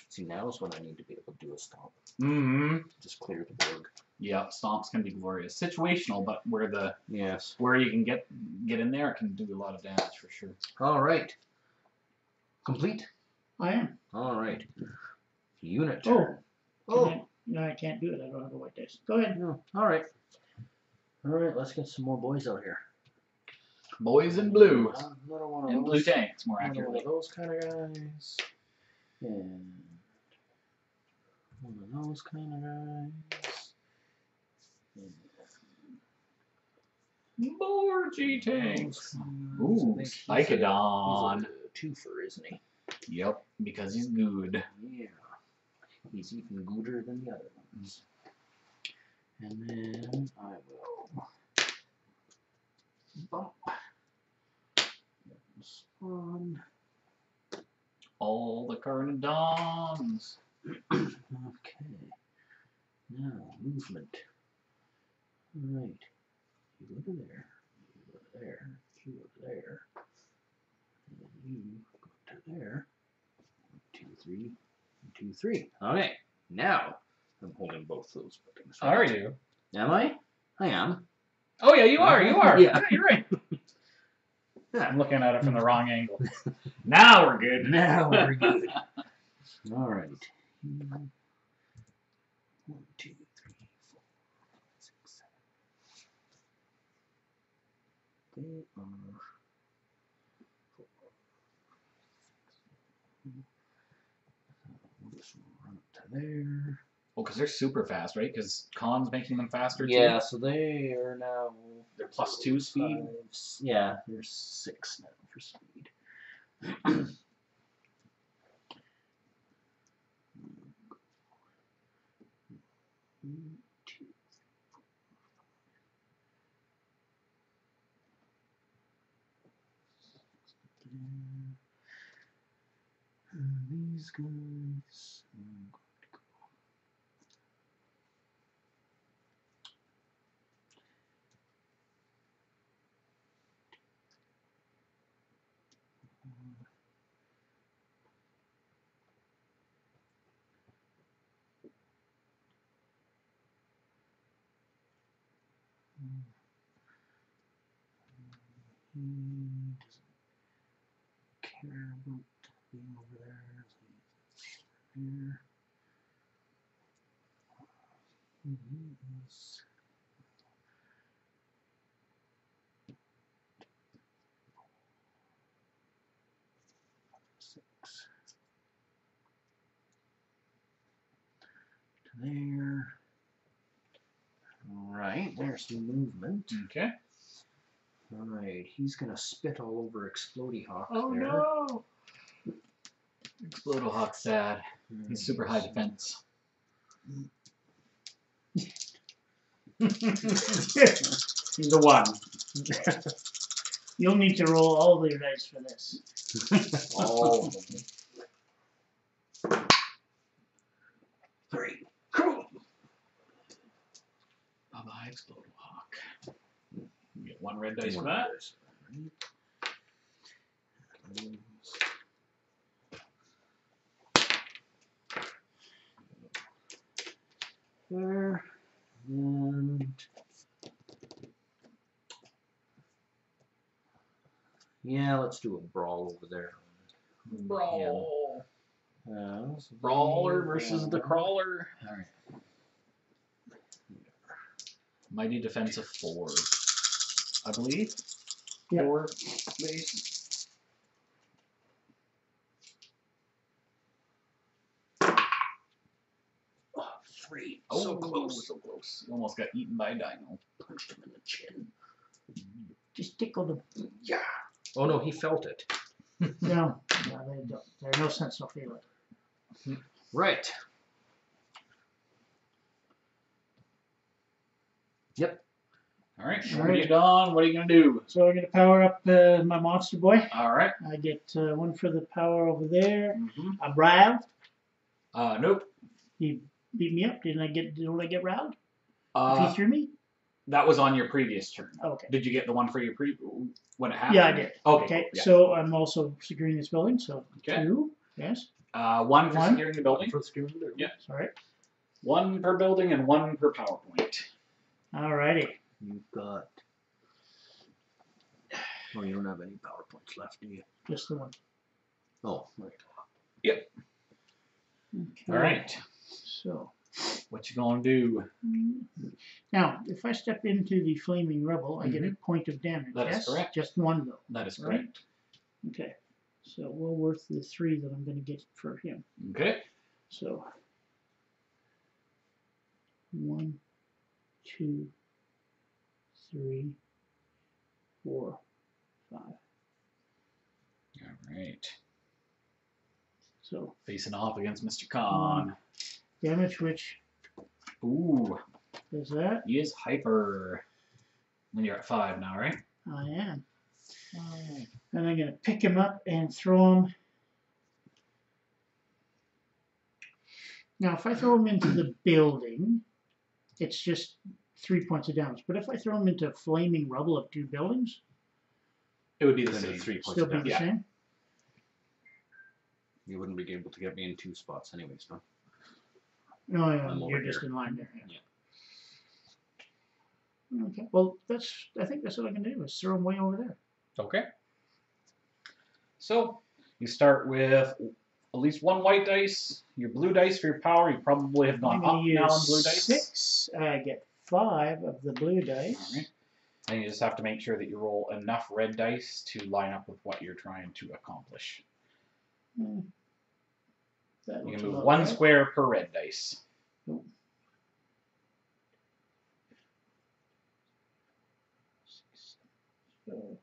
See, now is when I need to be able to do a stomp. Just clear the board. Yeah, Stomps can be glorious. Situational, but where Yes. you can get in there, it can do a lot of damage for sure. All right. Complete? I am. All right. Unit Oh. turn. Oh. No, I can't do it. I don't have a white dice. Go ahead. No. All right. All right, let's get some more boys out here. Boys in blue. Another one of And those. blue tanks, more Another one accurately. of those kind of guys. And one of those kind of guys. More G-tanks. Ooh, I think he's Spikadon. a twofer, isn't he? Yep, because he's good. Yeah. He's even gooder than the other ones. And then I will bump. Spawn. All the Carnodons. Okay. Now, movement. Alright. You go to there. You go to there. You go to there. And you go to there. 1, 2, 3. 1, 2, 3. Okay. Now, I'm holding both those buttons. Are you? Am I? I am. Oh yeah, you are. You are. Yeah. You're right. I'm looking at it from the wrong angle. Now we're good. Now we're good. Alright. 1, 2, 3, 4, 5, 6, 7. They are 4. We'll just run up to there. Well, because they're super fast, right? Because Con's making them faster too. Yeah, so they are now. They're +2 speed. 5, yeah, they're 6 now for speed. These guys. He doesn't care about being over there. So he's here. He is 6. There. Alright, there's the movement. Okay. Alright, he's gonna spit all over Explodey Hawk Oh there. no! Explodo Hawk's sad. He's super high defense. He's a 1. You'll need to roll all of your dice for this. All of them. 3. Cool. Bye-bye, Explodo Hawk. You get 1 red dice for that. There. And yeah, let's do a brawl over there. Brawl. So Brawler versus the crawler. Alright. Mighty defense of 4. I believe. Yeah. 4 base. Oh, 3. Oh, So close. So close. You almost got eaten by a dino. Punched him in the chin. Just tickle them. Yeah. Oh no, he felt it. No, they don't. There's no sense of feeling. Right. Yep. Alright, Alright. what are you done? What are you going to do? So I'm going to power up my monster boy. Alright. I get 1 for the power over there. Mm-hmm. I'm riled. Nope. He beat me up. Didn't I get riled? If he threw me? That was on your previous turn. Okay. Did you get the one for your when it happened? Yeah, I did. Okay. Okay, Cool. Yeah. so I'm also securing this building, so Okay. 2. Yes. 1 for 1. securing the building. For securing the building. Yeah. Sorry. 1 per building and 1 per power point. Alrighty. You've got. Oh, you don't have any power points left, do you? Just the 1. Oh, right. Yep. Okay. Alright. So. What you gonna do? Now, if I step into the Flaming Rebel, I get a point of damage. That is yes? correct. Just 1 though. That is Right. correct. Okay. So well worth the 3 that I'm going to get for him. Okay. So 1, 2, 3, 4, 5. Alright. So Facing off against Mr. Khan. damage, which Ooh. is that? He is hyper. And you're at 5 now, right? I am. And I'm going to pick him up and throw him. Now, if I throw him into the building, it's just 3 points of damage. But if I throw him into flaming rubble of 2 buildings, It would be the Then same. it's 3 points still of be damage. the same. You wouldn't be able to get me in 2 spots anyways, no? Oh, yeah, I'm over you're just here. in line there. Yeah. Okay. Well, I think that's what I can do is throw him way over there. Okay. So, you start with at least 1 white dice. Your blue dice for your power, you probably have I'm gone up going to now on use blue dice. 6. I get 5 of the blue dice. Alright. And you just have to make sure that you roll enough red dice to line up with what you're trying to accomplish. That You looks can a move lot 1 right. square per red dice. So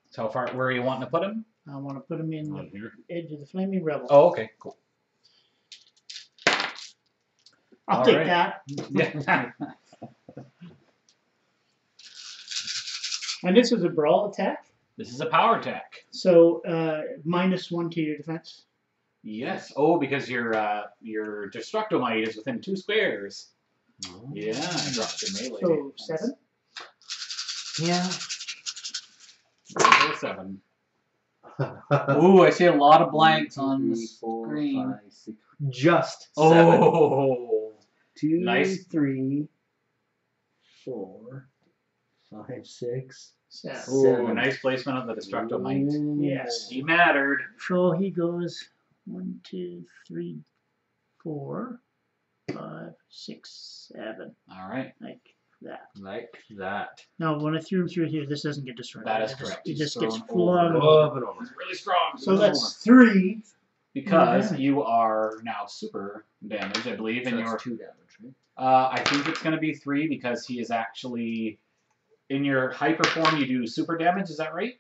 So how far, where are you wanting to put him? I want to put him in On the here. edge of the flaming rebel. Oh, okay, cool. I'll all take right. that. Yeah. And this is a brawl attack, This is a power attack. so -1 to your defense. Yes. Oh, because your Destructomite is within 2 squares. Oh. Yeah, I dropped your melee. So 7. Yeah. Level 7. Ooh, I see a lot of blanks on the 3, 4, screen. 5, 6. Just 7. Oh, 2, nice. 3, 4, 5, 6. 7. Ooh, 7. nice placement of the Destructomite. Yes. He mattered. So he goes 1, 2, 3, 4, 5, 6, 7. All right. Like that. Like that. Now, when I threw him through here, this doesn't get destroyed. That is It just- correct. It He's just gets thrown flung. Over. It's really strong. So that's 3. because damage. you are now super damaged, I believe, So in that's your. 2 damage, right? I think it's going to be 3 because he is actually in your hyper form. You do super damage. Is that right?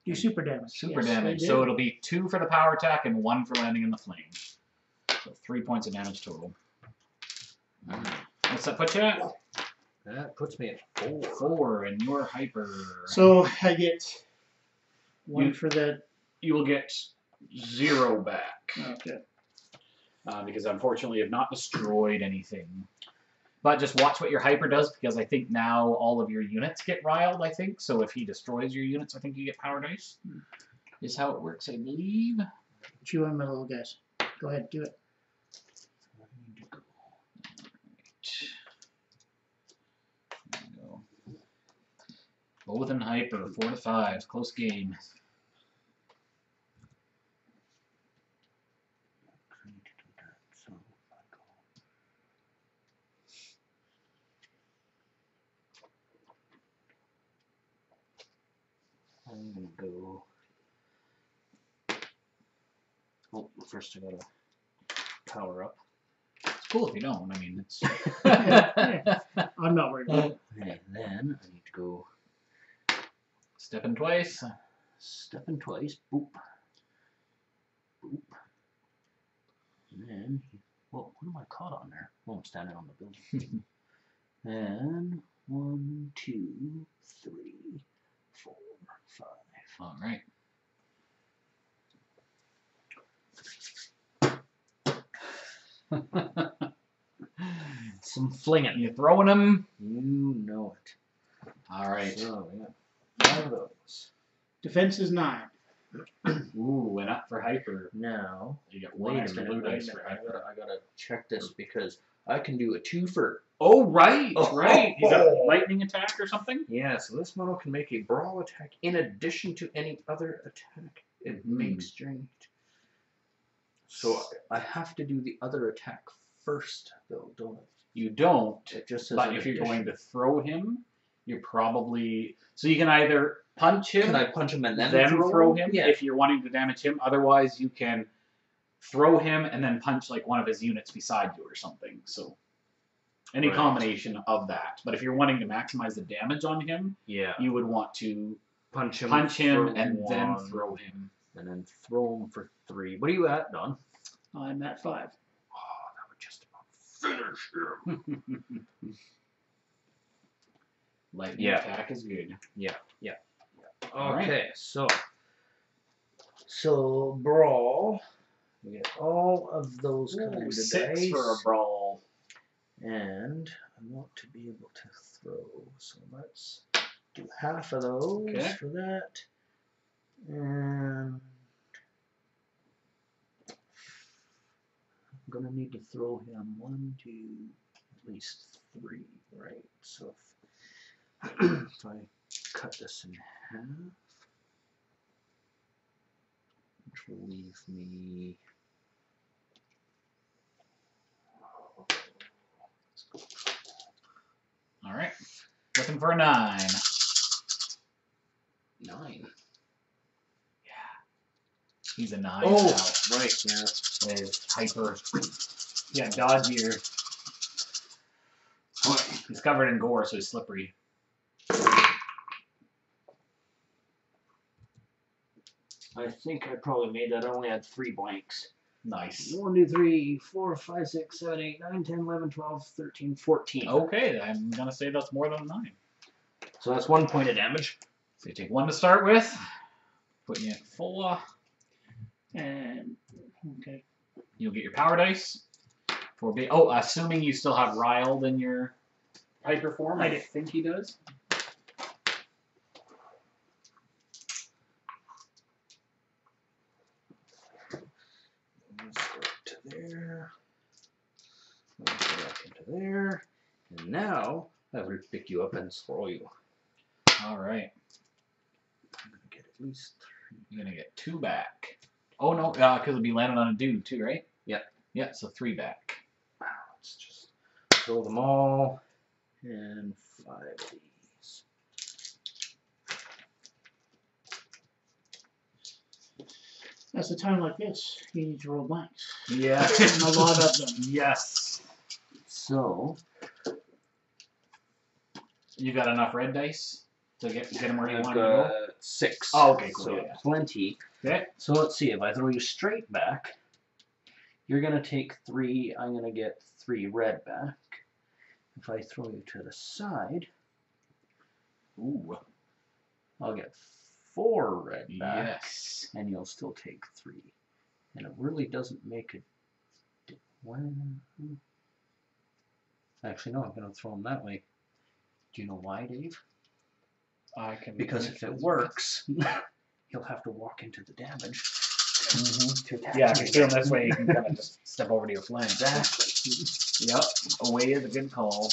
Do super damage. Super Yes, damage. they So do. it'll be 2 for the power attack and 1 for landing in the flame. So 3 points of damage total. What's that put you at? That puts me at 4. 4, and you're hyper. So I get 1 You- for that. You will get 0 back. Okay. Because unfortunately you have not destroyed anything. But just watch what your hyper does, because I think now all of your units get riled, I think. So if he destroys your units, I think you get power dice. Is how it works, I believe. Chew on my little guys. Go ahead, do it. There we go. Both in hyper, 4 to 5. Close game. I'm gonna go. Oh, first I gotta power up. It's cool if you don't. I mean, it's. I'm not worried about it. And then I need to go Stepping twice. stepping twice. Boop. Boop. And then, well, what am I caught on there? Oh, I'm standing on the building. And 1, 2, 3, 4, 5. All right. Some flinging. You throwing them? You know it. All right. So, we got 5 of those. Defense is 9. Ooh, went up for hyper. Now, You get 1 wait a extra minute. blue Wait a dice minute. for hyper. I gotta check this because I can do a 2 for. Oh, right, Oh, right. Is that a oh. lightning attack or something? Yeah, so this model can make a brawl attack in addition to any other attack it makes during it. So I have to do the other attack first, though, don't I? You don't, It just says but in if you're addition. going to throw him, you're probably... So you can either punch him, Can I punch him and then throw him Yeah. if you're wanting to damage him. Otherwise, you can throw him and then punch like one of his units beside you or something. So any Right. combination of that. But if you're wanting to maximize the damage on him, Yeah. you would want to Punch him punch him for and then 1, throw him. and then throw him for 3. What are you at, Don? I'm at 5. Oh, that would just about finish him. Lightning Yeah. attack is good. All right. Okay, so brawl. We get all of those kind Ooh, of 6 dice, for a brawl. and I want to be able to throw. So let's do half of those Okay. for that, and I'm gonna need to throw him 1, 2, at least 3, right? So if I cut this in half, which will leave me. All right. Looking for a 9. 9. He's a 9 Oh, now. right, yeah. With hyper. Yeah, dodgier. He's covered in gore, so he's slippery. I think I probably made that. I only had 3 blanks. Nice. 1, 2, 3, 4, 5, 6, 7, 8, 9, 10, 11, 12, 13, 14. Okay, I'm going to say that's more than a 9. So that's 1 point of damage. So you take 1 to start with. Putting you at 4. And, okay. You'll get your power dice. Oh, assuming you still have riled in your hyper form. I I do. think he does. Let's go to there. Let's go back into there. And now I will pick you up and throw you. All right. I'm going to get at least You're gonna get 2 back. Oh no, because it'll be landing on a dude too, right? Yep. Yeah, so 3 back. Let's just throw them all and 5 of these. That's a time like this. You need to roll blanks. Yeah. And a lot of them. Yes. So You got enough red dice to get them where you I've want to go? got 6. Oh, okay, cool. So Yeah. plenty. Okay. So let's see. If I throw you straight back, you're gonna take 3. I'm gonna get 3 red back. If I throw you to the side, Ooh. I'll get 4 red back, Yes. and you'll still take 3. And it really doesn't make a. Actually, no. I'm gonna throw them that way. Do you know why, Dave? I can. Because if it works, he'll have to walk into the damage. To attack Yeah, if me. you feel this way, you can kind of just step over to your flank. Exactly. Yep. Away is a good call.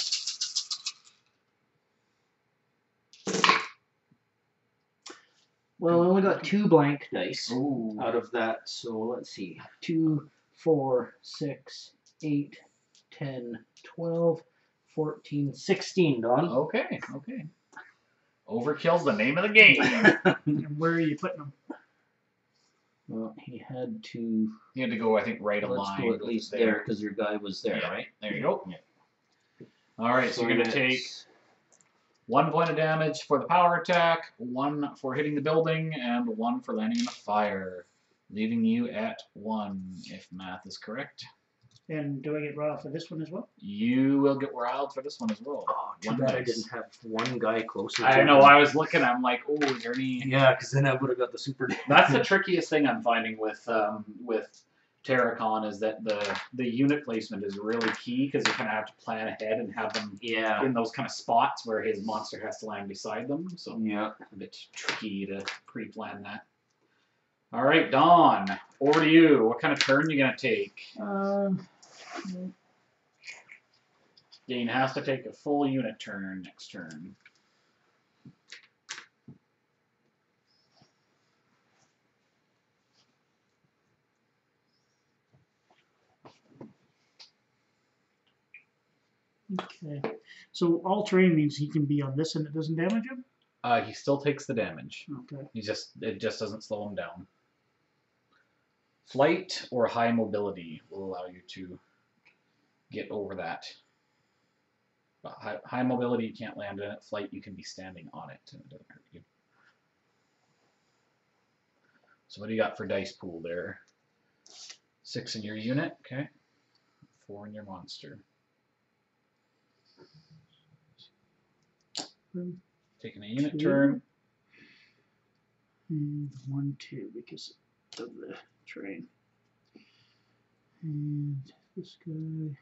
Well, I only got 2 blank dice Ooh. out of that, so let's see. 2, 4, 6, 8, 10, 12, 14, 16, Don. Okay. Okay. Overkill's the name of the game. And where are you putting them? Well, he had to. You had to go, I think, right Let's aligned. go at least there, because your guy was there, Yeah. right? There you go. Yeah. All right, so you're going to take 1 point of damage for the power attack, 1 for hitting the building, and 1 for landing in the fire, leaving you at 1, if math is correct. And do I get raw for this one as well? You will get riled for this one as well. Oh, too 1 bad I dice. didn't have 1 guy closer. I to know, him. I was looking, I'm like, oh, is there any... Yeah, because then I would have got the super. That's the trickiest thing I'm finding with Terra is that the unit placement is really key, because you kind of have to plan ahead and have them Yeah. in those kind of spots where his monster has to land beside them, so Yeah. a bit tricky to pre-plan that. All right, Dawn, over to you. What kind of turn are you going to take? Dane has to take a full unit turn next turn. Okay. So all terrain means he can be on this and it doesn't damage him? He still takes the damage. Okay. It just doesn't slow him down. Flight or high mobility will allow you to get over that. But high mobility, you can't land in it. Flight, you can be standing on it and it doesn't hurt you. So what do you got for dice pool there? 6 in your unit, okay. 4 in your monster. Taking a unit 2. turn. And 1, 2 because of the terrain. And this guy.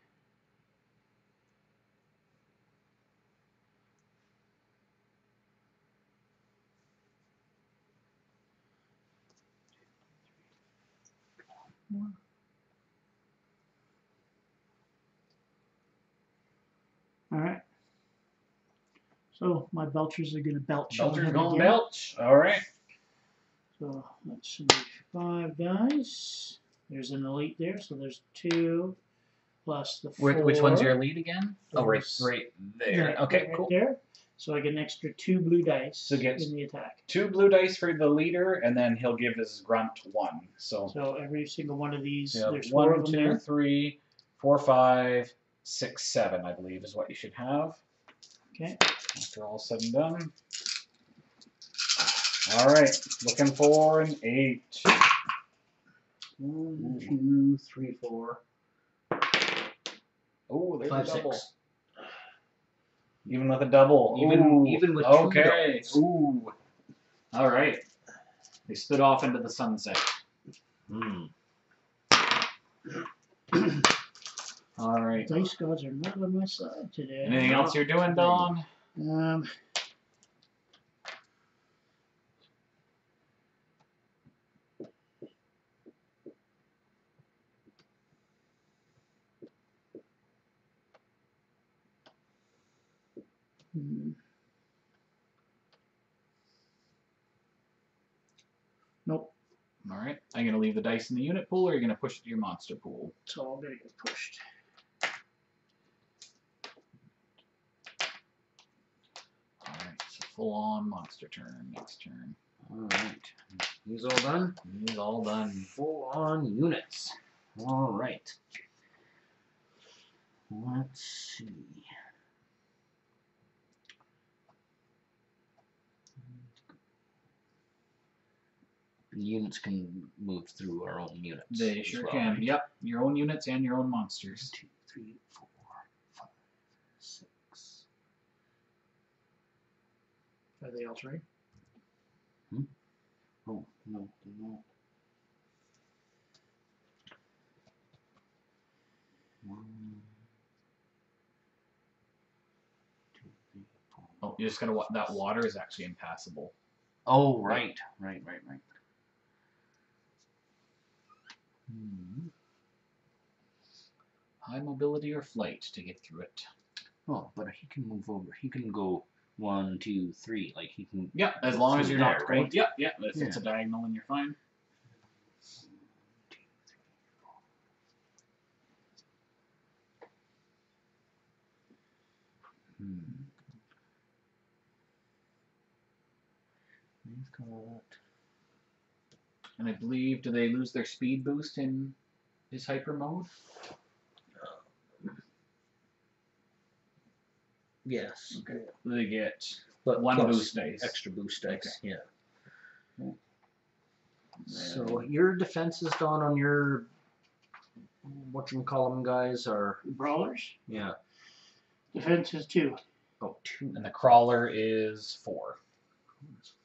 All right. So my belchers are going to belch. on Belcher's him going again. belch. All right. So let's make 5 dice. There's an elite there, so there's 2 plus the 4. Which one's your lead again? Oh, right there. Yeah, Okay, right cool. there. So I get an extra 2 blue dice So get in the attack. 2 blue dice for the leader, and then he'll give his grunt 1. So every single one of these, yeah, there's 4 of 1, them 2, there. 3, 4, 5, 6, 7, I believe, is what you should have. Okay. After all said and done. All right, looking for an 8. 1, 2, 3, 4. Oh, there's 5, a double. 6. Even with a double. Even with 2 okay. doubles. Ooh. All right. They stood off into the sunset. All right. Dice gods are not on my side today. Anything else you're doing, Dawn? Nope. All right. I'm going to leave the dice in the unit pool, or you're going to push it to your monster pool? It's all going to get pushed. All right. So full-on monster turn next turn. All right. He's all done? He's all done. Full-on units. All right. Let's see. The units can move through our own units. They sure can. Right? Yep. Your own units and your own monsters. 1, 2, 3, 4, 5, 6. Are they all three? Oh, no, they're not. 1, 2, 3, 4. Oh, you just gotta. That water is actually impassable. Oh, right. Right. High mobility or flight to get through it. Oh, but he can move over. He can go 1, 2, 3. Like he can. Yeah, as long as you're not going. Right? Yep. If it's a diagonal, then you're fine. 1, 2, 3, 4. He's got. And I believe, do they lose their speed boost in his hyper mode? Yes. Okay. They get But one plus boost dice. Extra boost dice. Okay. Yeah. So your defenses done on your whatchamacallem guys are Brawlers? yeah. Defense is 2. Oh, 2. And the crawler is 4.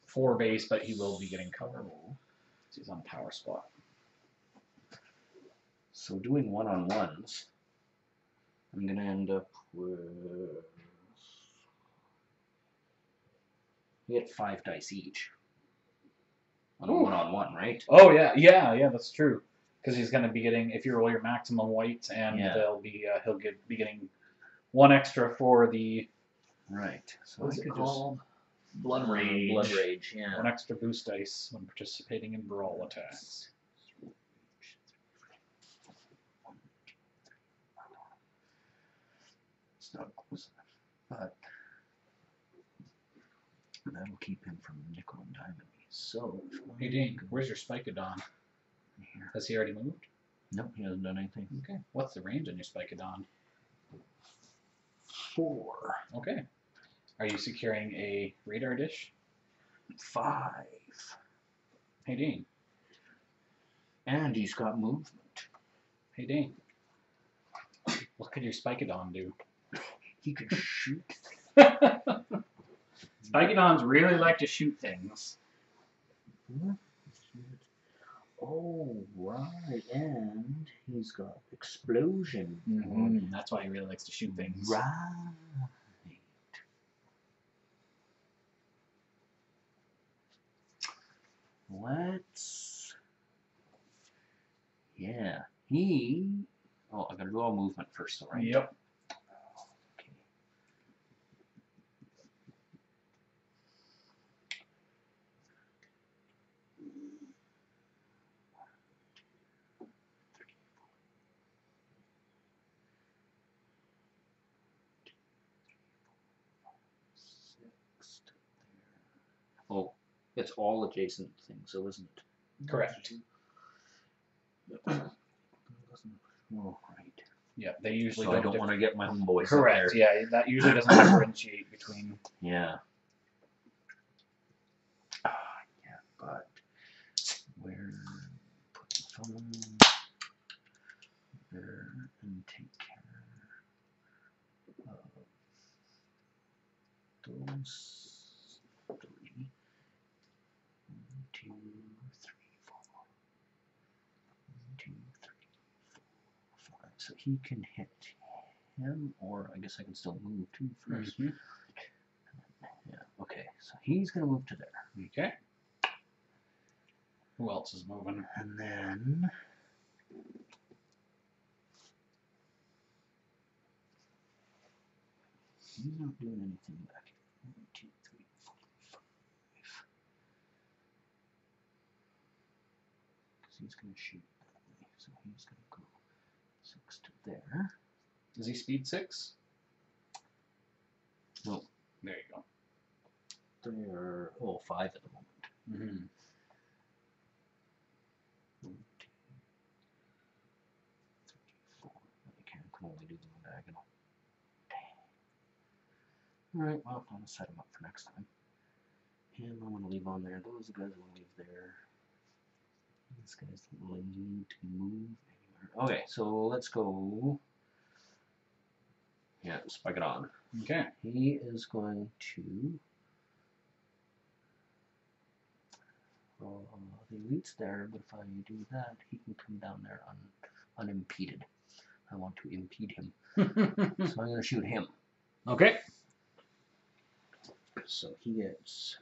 4 base, but he will be getting cover. He's on power spot. So doing one-on-ones, I'm gonna end up with you get 5 dice each on a one-on-one, right? Oh yeah, that's true. Because he's going to be getting, if you roll your maximum white, and they'll be he'll be getting 1 extra for the right. So what's I it could called? Blood Rage. Blood Rage, yeah. 1 extra boost dice when participating in brawl attacks. It's not close enough, but that'll keep him from nickel and diming me. So, Hey Dean, where's your Spikadon? Here. Has he already moved? Nope, he hasn't done anything. Okay. What's the range on your Spikadon? 4. Okay. Are you securing a radar dish? 5. Hey Dean. And he's got movement. Hey Dean. What could your Spikadon do? He could shoot. Spikadons really like to shoot things. Oh, right. And he's got explosion. That's why he really likes to shoot things. Right. Let's. Yeah. Oh, I gotta do all movement first, though, right? Yep. Okay. Oh, it's all adjacent things, so isn't it? Correct. Oh, right. Yeah, they usually So I don't want to get my homeboys. Correct. Yeah, that usually doesn't differentiate between. Yeah. Yeah, but where put the phone there and take care of those 3. 1, 2, 3, 4. 1, 2, 3, 4, 5. So he can hit him, or I guess I can still move 2 first. Yeah, okay, so he's going to move to there. Okay. Who else is moving? And then he's not doing anything back here. 1, 2, 3, 4, 5. going to shoot that way. So he's going to go 6 to there. Is he speed 6? No. There you go. They're 5 at the moment. Mm-hmm. 34. I can only do them on diagonal. Dang. Alright, well, I'm going to set them up for next time. Him, I want to leave on there. Those guys I want to leave there. These guys don't really need to move anywhere. Okay, so let's go. Yeah, spike it on. Okay. He is going to. Well, the elite's there, but if I do that, he can come down there unimpeded. I want to impede him. So I'm going to shoot him. Okay. So he gets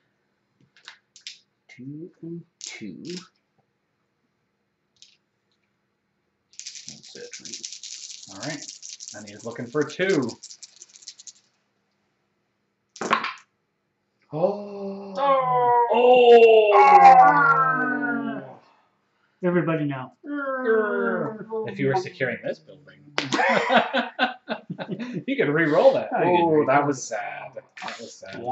2 and 2. That's it, right? All right. And he's looking for 2. Oh! Oh! Everybody now. If you were securing this building, you could re-roll that. Oh, that was sad. That was sad. That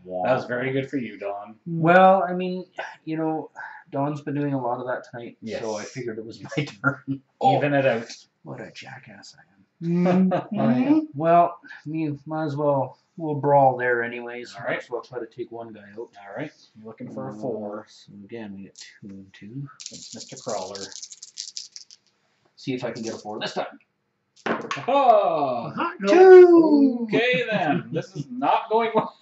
was very good for you, Don. Well, I mean, you know, Don's been doing a lot of that tonight, Yes. so I figured it was my turn. Even it out. What a jackass I am. Mm-hmm. Well, me might as well. We'll brawl there anyways. All right. Might as well try to take one guy out. All right. You're looking for a 4. So again, we get 2 and 2. It's Mr. Crawler. See if I can get a 4 this time. Oh! No. 2! Okay then. This is not going well.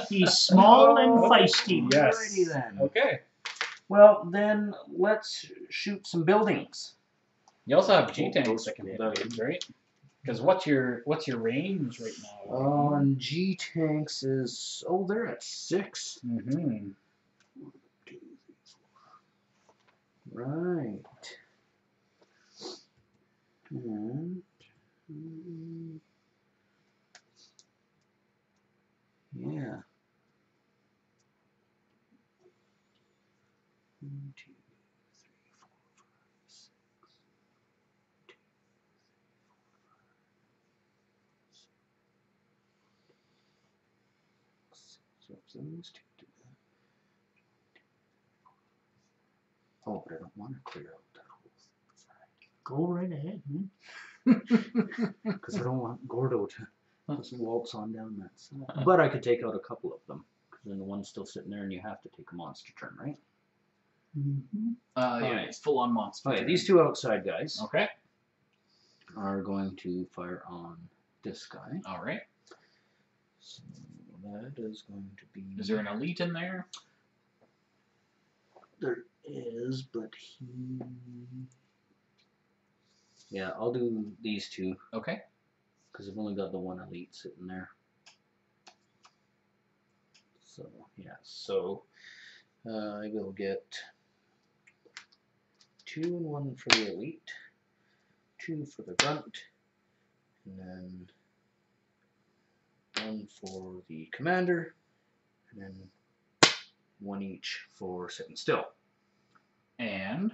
He's small and feisty. Yes. Alrighty then. Okay. Well, then let's shoot some buildings. You also have G-tanks that can hit waves, right? Because what's your range right now? On G-tanks is they're at 6. Mm-hmm. Right. And yeah. 1, 2, 3, 4, 5, 6. 2, 3, 4, 5, 6. So those 2 do that. Oh, but I don't want to clear out that whole side. Go right ahead, man. Because I don't want Gordo to just waltz on down that side. But I could take out a couple of them. Because then the one's still sitting there and you have to take a monster turn, right? Mm-hmm. Yeah, Alright. it's full on monster. Okay, these 2 outside guys Okay. are going to fire on this guy. All right. So that is going to be... Is there an elite in there? There is, but he... Yeah, I'll do these 2. Okay. Because I've only got the 1 elite sitting there. So, yeah. So, I will get 2 and 1 for the elite, 2 for the grunt, and then 1 for the commander, and then 1 each for sitting still. And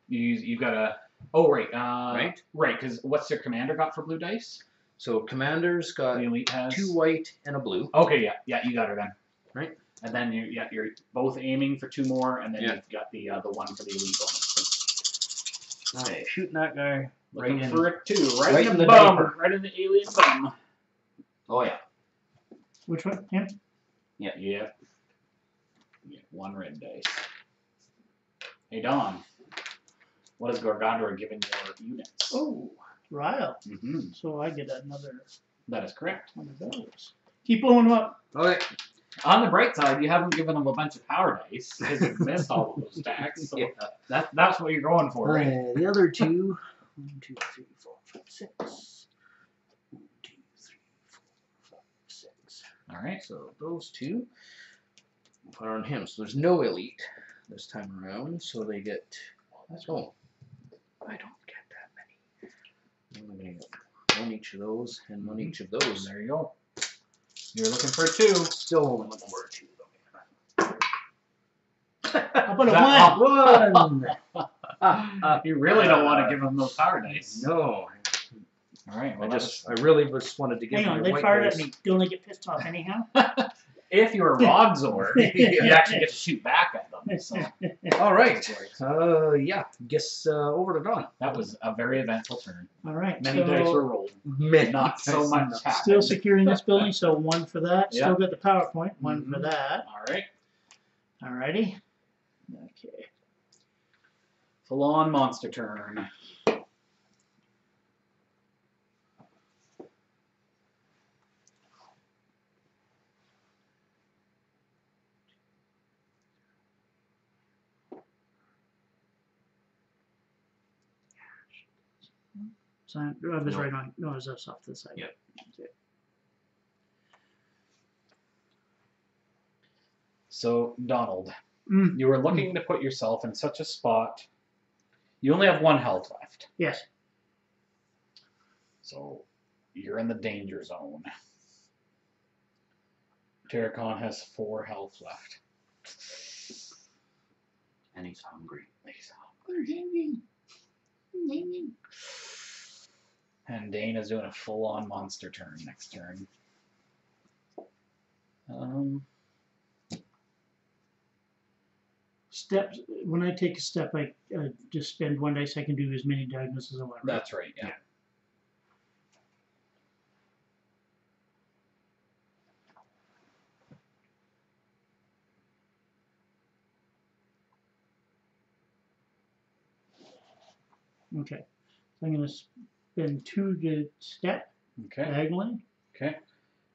you got a... Oh, right. Right? Right, because what's their commander got for blue dice? So commander's got The elite has... 2 white and a blue. Okay, yeah. Yeah, you got her then. Right. And then you're both aiming for 2 more, and then Yeah. you've got the 1 for the elite bonus. Okay, shooting that guy Looking right in. for a 2. Right, right in in the the bum. diaper. Right in the alien bum. Oh yeah. Which one? Him? Yeah. You get 1 red dice. Hey, Don. What has Gorghadra given your units? Oh, Ryle. Mm-hmm. So I get another That is correct. one of those. Keep blowing them up. Okay. On the bright side, you haven't given them a bunch of power dice because you've missed all of those stacks. So Yeah. that's what you're going for, right? Okay, the other 2. 1, 2, 3, 4, 5, 6. 1, 2, 3, 4, 5, 6. All right. So those 2 are on him. So there's no elite this time around. So they get. Oh, I don't get that many. I'm gonna get 1 each of those and 1 each of those. There you go. You're looking for a 2. Still only looking for a 2 though. How about a 1? 1. You really don't want to give him those power dice. No. All right. Well, I really just wanted to give Hang him on, your they white fired dice. at me. Don't they get pissed off anyhow? if you're a Rodzord, you actually get to shoot back at them. So All right. Yeah. Guess over to Don. that was a very eventful turn. All right. Many dice were rolled. Not so much happened. Still securing this building, so 1 for that. Yeah. Still got the PowerPoint. 1 for that. All right. Alrighty. Okay. Full-on monster turn. So I was right on. No, I was off to the side. Yep. Okay. So, Donald, you were looking to put yourself in such a spot. You only have 1 health left. Yes. So, you're in the danger zone. Terra has 4 health left. And he's hungry. And Dane is doing a full-on monster turn next turn. Steps. When I take a step, I just spend 1 dice. I can do as many diagonals as I want. Right? That's right, yeah. Okay. So I'm going to spend 2 to step diagonally. Okay.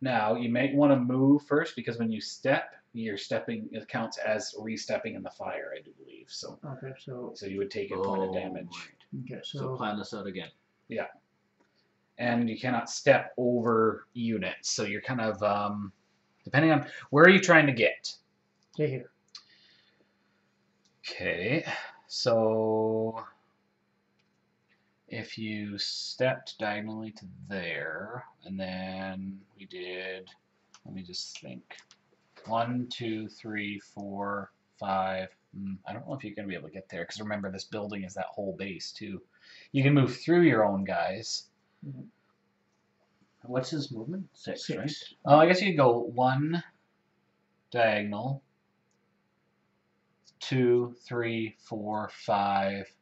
Now, you might want to move first because when you step, you're stepping, it counts as re-stepping in the fire, I do believe. So, okay, so you would take a point of damage. Right. Okay, So plan this out again. Yeah. And you cannot step over units. So you're kind of, depending on, where are you trying to get? Stay here. Okay. So if you stepped diagonally to there, and then we did, let me just think. 1, 2, 3, 4, 5. I don't know if you're going to be able to get there, because remember, this building is that whole base, too. You can move through your own guys. What's his movement? 6, right? Oh, I guess you could go 1 diagonal, 2, 3, 4, 5,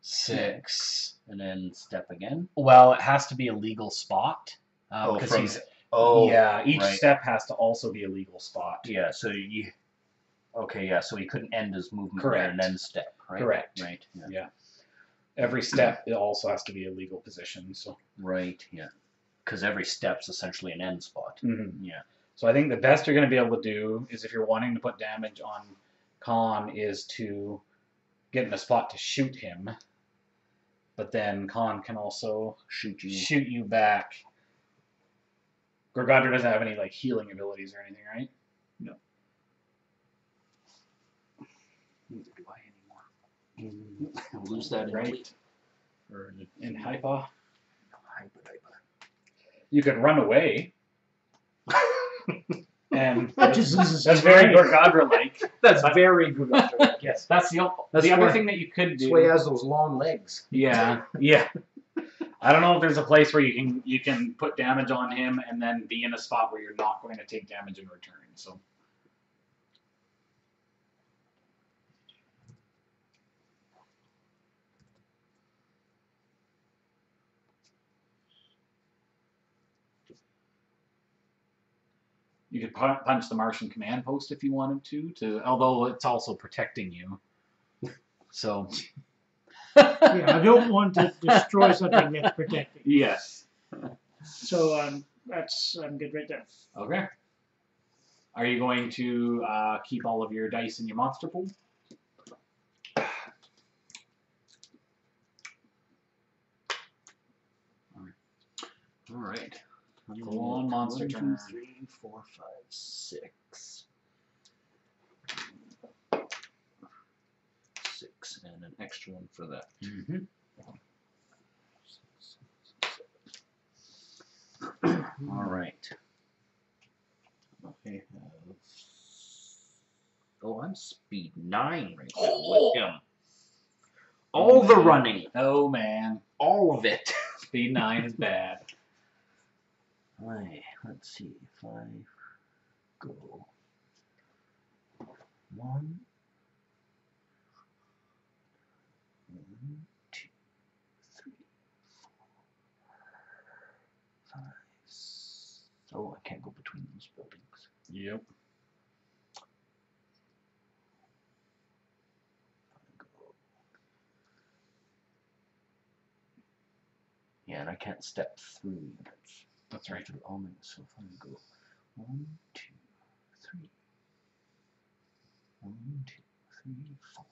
6. And then step again? Well, it has to be a legal spot. Because he's... yeah, each step has to also be a legal spot. Yeah, so you... Okay, yeah, so he couldn't end his movement Correct. there and then step, right? Correct. Right, Yeah. Every step it also has to be a legal position. So. Right, yeah. Because every step's essentially an end spot. Yeah. So I think the best you're going to be able to do is, if you're wanting to put damage on Khan, is to get in a spot to shoot him. But then Khan can also shoot you back. Gorghadra doesn't have any like healing abilities or anything, right? No. Neither do I anymore. I'll lose that in right. Or in Hypa. Hypa. You could run away. And that's very Gorghadra-like. That's very Gorghadra-like. Yes, that's the other thing that you could do. That's why he has those long legs. Yeah, yeah. I don't know if there's a place where you can put damage on him and then be in a spot where you're not going to take damage in return. So. You could punch the Martian command post if you wanted to, although it's also protecting you. So. Yeah, I don't want to destroy something that's protected. Yes. So I'm good right there. Okay. Are you going to keep all of your dice in your monster pool? All right. Full on monster turn. 1, 2, 3, 4, 5, 6. 6 and an extra one for that. All right. I have Oh, I'm speed 9 right now with him. All the running. Oh, man. All of it. Speed 9 is bad. Right, let's see if I go 1, 2, 3, 4, 5. Oh, I can't go between those buildings. Yep. Yeah, and I can't step through units. That's right. Through omens. So if I go 1, 2, 3, 1, 2, 3, 4.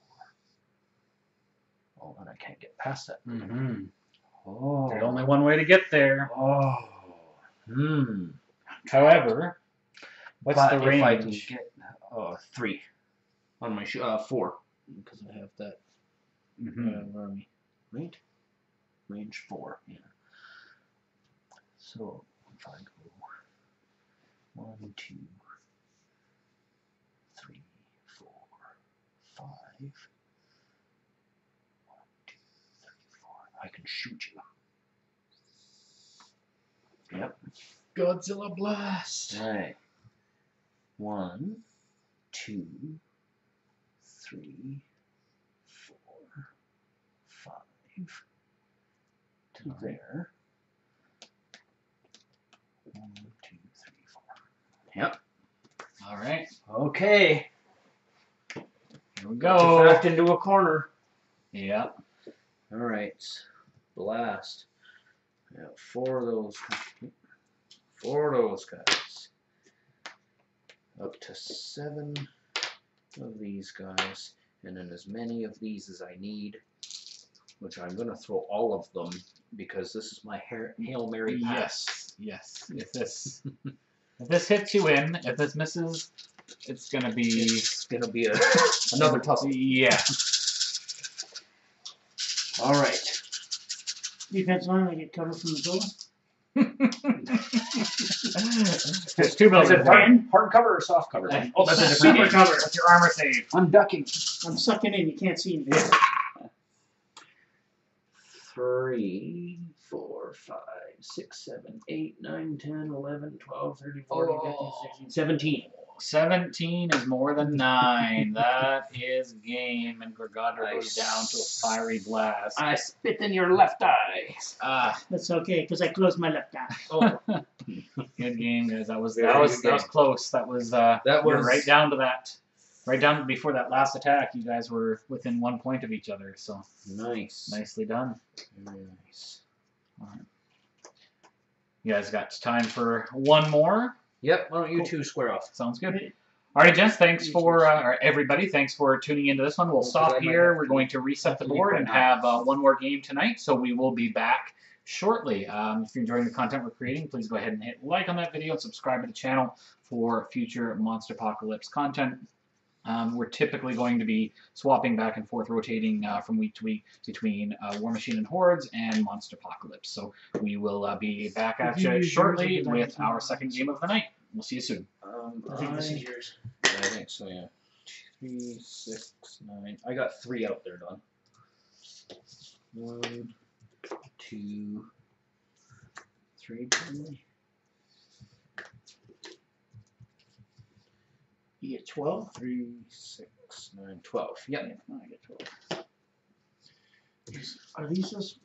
Oh, and I can't get past that. Mm-hmm. Oh. There's only one way to get there. Oh. Hmm. However, what's the range? If I can get 3 on my 4 because I have that. Where are we? Right. Range 4. Yeah. So if I go 1, 2, 3, 4, 5. 1, 2, 3, 4. I can shoot you. Yep. Godzilla Blast. Right. 1, 2, 3, 4, 5. To there. 1, 2, 3, 4. Yep. All right. Okay. Here we go. Backed into a corner. Yep. All right. Blast. Yeah, 4 of those. 4 of those guys. Up to 7 of these guys, and then as many of these as I need. Which I'm going to throw all of them because this is my Hail Mary pass. Yes. If this hits you in, if this misses, it's gonna be another tussle. Yeah. All right. Defense line, I get cover from the door. There's 2 buildings. Hard cover or soft cover? Oh, that's a different Super game. cover. What's your armor save? I'm ducking. I'm sucking in. You can't see me. 3, 4, 5, 6, 7, 8, 9, 10, 11, 12, 13, 14, 15, 16, 17. 17 is more than 9. That is game, and Gorghadra goes down to a fiery blast. I spit in your left eye. That's okay, because I closed my left eye. Oh. Good game, guys. That was Very good game. close. That was right down to that. Right down before that last attack, you guys were within 1 point of each other. So nice. Nicely done. Very nice. All right. You guys got time for one more? Yep. Why don't you two square off? Sounds good. All right, gents. Thanks for everybody. Thanks for tuning into this one. We'll stop here. We're going to reset the board and have one more game tonight. So we will be back shortly. If you're enjoying the content we're creating, please go ahead and hit like on that video and subscribe to the channel for future Monsterpocalypse content. We're typically going to be swapping back and forth, rotating from week to week between War Machine and Hordes and Monsterpocalypse. So we will be back at you shortly with our second game of the night. We'll see you soon. I think this is yours. I think so, yeah. 3, 6, 9. I got 3 out there, Don. 1, 2, 3, probably. You get 12? 3, 6, 9, 12. Yep. Yeah, I get 12. Are these just...